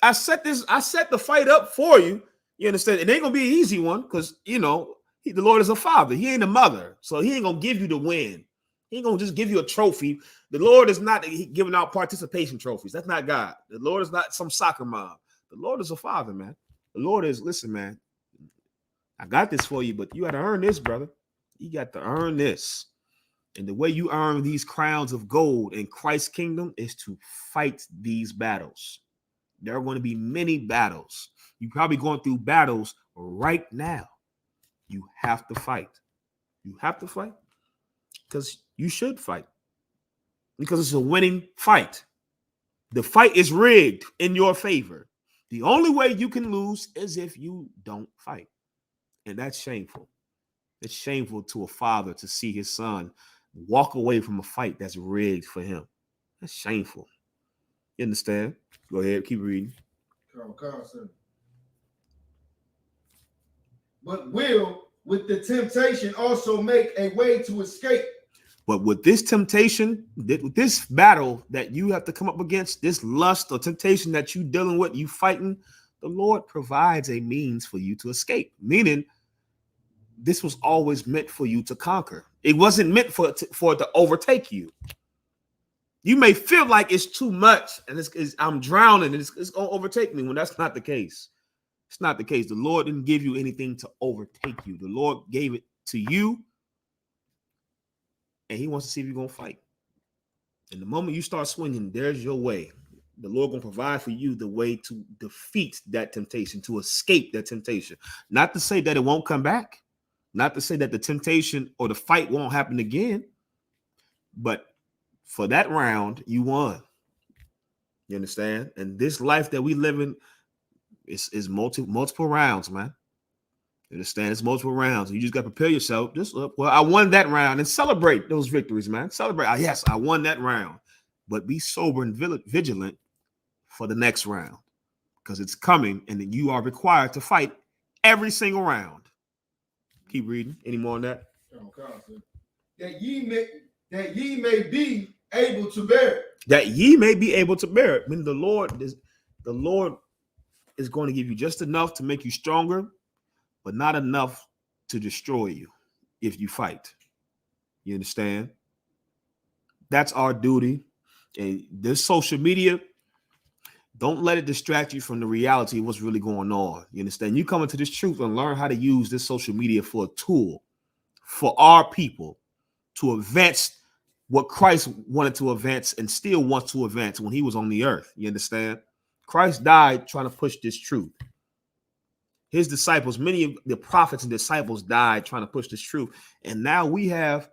I set the fight up for you. You understand? It ain't gonna be an easy one because the Lord is a father. He ain't a mother, so he ain't gonna give you the win. He ain't gonna just give you a trophy. The Lord is not giving out participation trophies. That's not God. The Lord is not some soccer mom. The Lord is a father, man. The Lord is, listen, man. I got this for you, but you got to earn this, brother. You got to earn this. And the way you earn these crowns of gold in Christ's kingdom is to fight these battles. There are going to be many battles. You're probably going through battles right now. You have to fight. You have to fight because you should fight because it's a winning fight. The fight is rigged in your favor. The only way you can lose is if you don't fight. And that's shameful. It's shameful to a father to see his son walk away from a fight that's rigged for him. That's shameful. You understand? Go ahead, keep reading. But will, with the temptation, also make a way to escape. But with this temptation, with this battle that you have to come up against, this lust or temptation that you're dealing with, you fighting, the Lord provides a means for you to escape. Meaning, this was always meant for you to conquer. It wasn't meant for it to overtake you. You may feel like it's too much and I'm drowning and it's going to overtake me when that's not the case. It's not the case. The Lord didn't give you anything to overtake you. The Lord gave it to you, and he wants to see if you're going to fight. And the moment you start swinging, there's your way. The Lord going to provide for you the way to defeat that temptation, to escape that temptation. Not to say that it won't come back. Not to say that the temptation or the fight won't happen again. But for that round, you won. You understand? And this life that we live in is multiple rounds, man. You understand? It's multiple rounds. You just got to prepare yourself. Well, I won that round, and celebrate those victories, man. Celebrate. Yes, I won that round. But be sober and vigilant for the next round, because it's coming, and then you are required to fight every single round. Keep reading. Any more on that? That ye may be able to bear it. That ye may be able to bear it. I mean, the Lord is going to give you just enough to make you stronger, but not enough to destroy you if you fight. You understand? That's our duty. And this social media, don't let it distract you from the reality of what's really going on. You understand? You come into this truth and learn how to use this social media for a tool for our people to advance what Christ wanted to advance and still wants to advance when he was on the earth. You understand? Christ died trying to push this truth. His disciples, many of the prophets and disciples died trying to push this truth. And now we have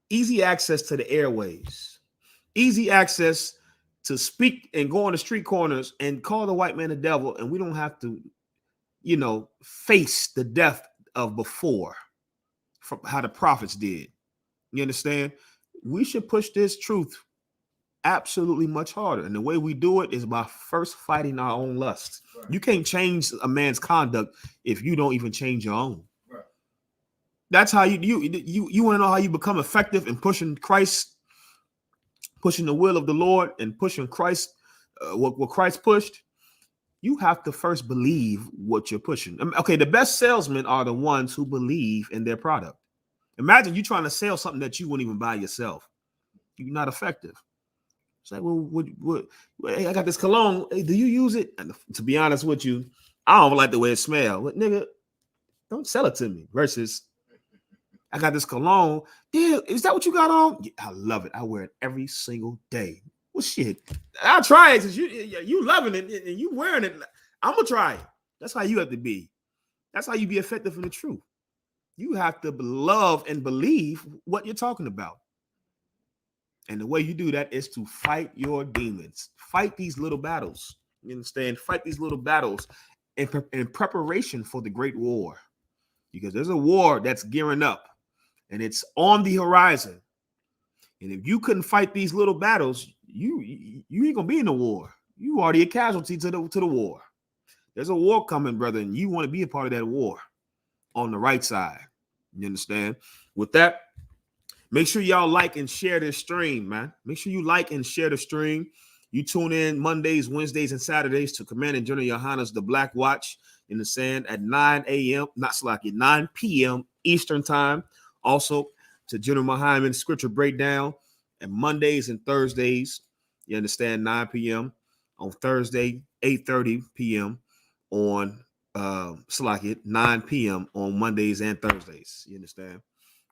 easy access to the airways, easy access to speak and go on the street corners and call the white man the devil. And we don't have to, face the death of before, from how the prophets did. You understand? We should push this truth absolutely much harder. And the way we do it is by first fighting our own lust. Right. You can't change a man's conduct if you don't even change your own. Right. That's how you want to know how you become effective in pushing Christ, pushing the will of the Lord, and pushing Christ, what Christ pushed. You have to first believe what you're pushing. Okay, the best salesmen are the ones who believe in their product. Imagine you trying to sell something that you wouldn't even buy yourself. You're not effective. It's like, well, hey, I got this cologne. Hey, do you use it? And to be honest with you, I don't like the way it smells. But nigga, don't sell it to me. Versus, I got this cologne. Yeah, is that what you got on? Yeah, I love it. I wear it every single day. Well, shit, I'll try it because you loving it and you wearing it. I'm gonna try it. That's how you have to be. That's how you be effective in the truth. You have to love and believe what you're talking about. And the way you do that is to fight your demons. Fight these little battles. You understand? Fight these little battles in preparation for the great war. Because there's a war that's gearing up and it's on the horizon. And if you couldn't fight these little battles, you ain't gonna be in the war. You already a casualty to the war. There's a war coming, brother, and you want to be a part of that war on the right side. You understand? With that, make sure y'all like and share this stream, man. Make sure you like and share the stream. You tune in Mondays, Wednesdays, and Saturdays to Command and General Yahanna's The Black Watch in the Sand at 9 p.m. Eastern Time. Also to General Muhammad's Scripture Breakdown and Mondays and Thursdays. You understand? 9 p.m. on Thursday, 8:30 p.m. on 9 p.m. on Mondays and Thursdays. You understand?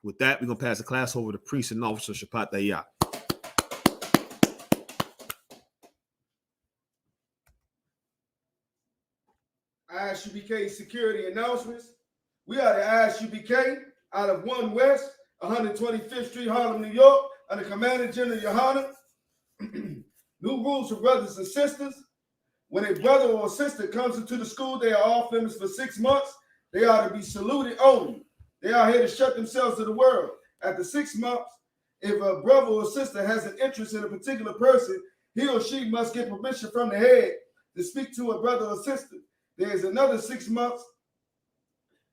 With that, we're going to pass the class over to Priest and Officer Shapat Dayat. I.S.U.P.K security announcements. We are the I.S.U.P.K out of 1 West, 125th Street, Harlem, New York, under Commander General Yahanna. New rules for brothers and sisters. When a brother or sister comes into the school, they are off limits for 6 months. They are to be saluted only. They are here to shut themselves to the world. After 6 months, if a brother or sister has an interest in a particular person, he or she must get permission from the head to speak to a brother or sister. There is another 6 months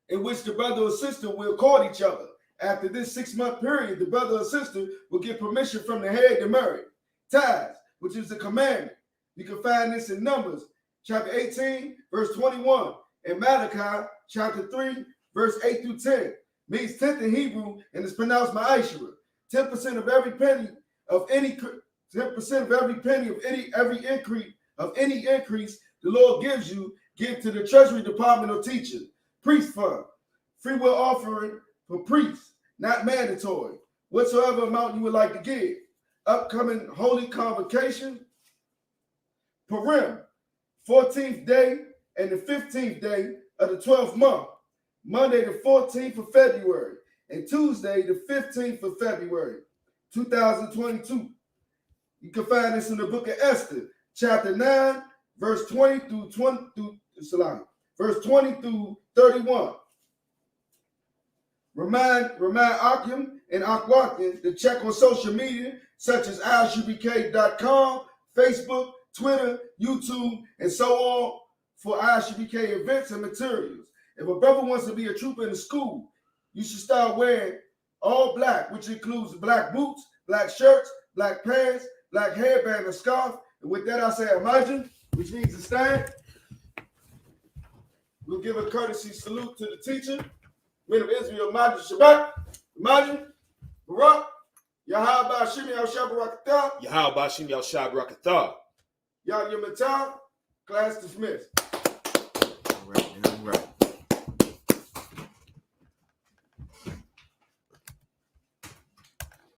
in which the brother or sister will court each other. After this 6-month period, the brother or sister will get permission from the head to marry. Tithes, which is the commandment. You can find this in Numbers, chapter 18, verse 21, and Malachi, chapter 3, verse 8 through 10. Means 10th in Hebrew, and it's pronounced ma'ashra. 10% of every penny of any 10% of every penny of any increase the Lord gives you, give to the Treasury Department or teacher. Priest fund, free will offering for priests, not mandatory. Whatsoever amount you would like to give. Upcoming holy convocation, Purim, 14th day and the 15th day of the 12th month, Monday the 14th of February, and Tuesday the 15th of February, 2022. You can find this in the book of Esther, chapter 9, verse 20 through 31. Remind Akim and Akwakin to check on social media such as ISUPK.com, Facebook, Twitter, YouTube, and so on for I.S.U.P.K events and materials. If a brother wants to be a trooper in the school, you should start wearing all black, which includes black boots, black shirts, black pants, black hairband, and scarf. And with that, I say imagine, which means to stand. We'll give a courtesy salute to the teacher, men of Israel, Imagine Shabbat, Imagine, Barak, Yahanna, Shimi, Al-Shabarakatah, Yahweh Bashim Yal Shab Rakatha. Yah Yamatal, class dismissed.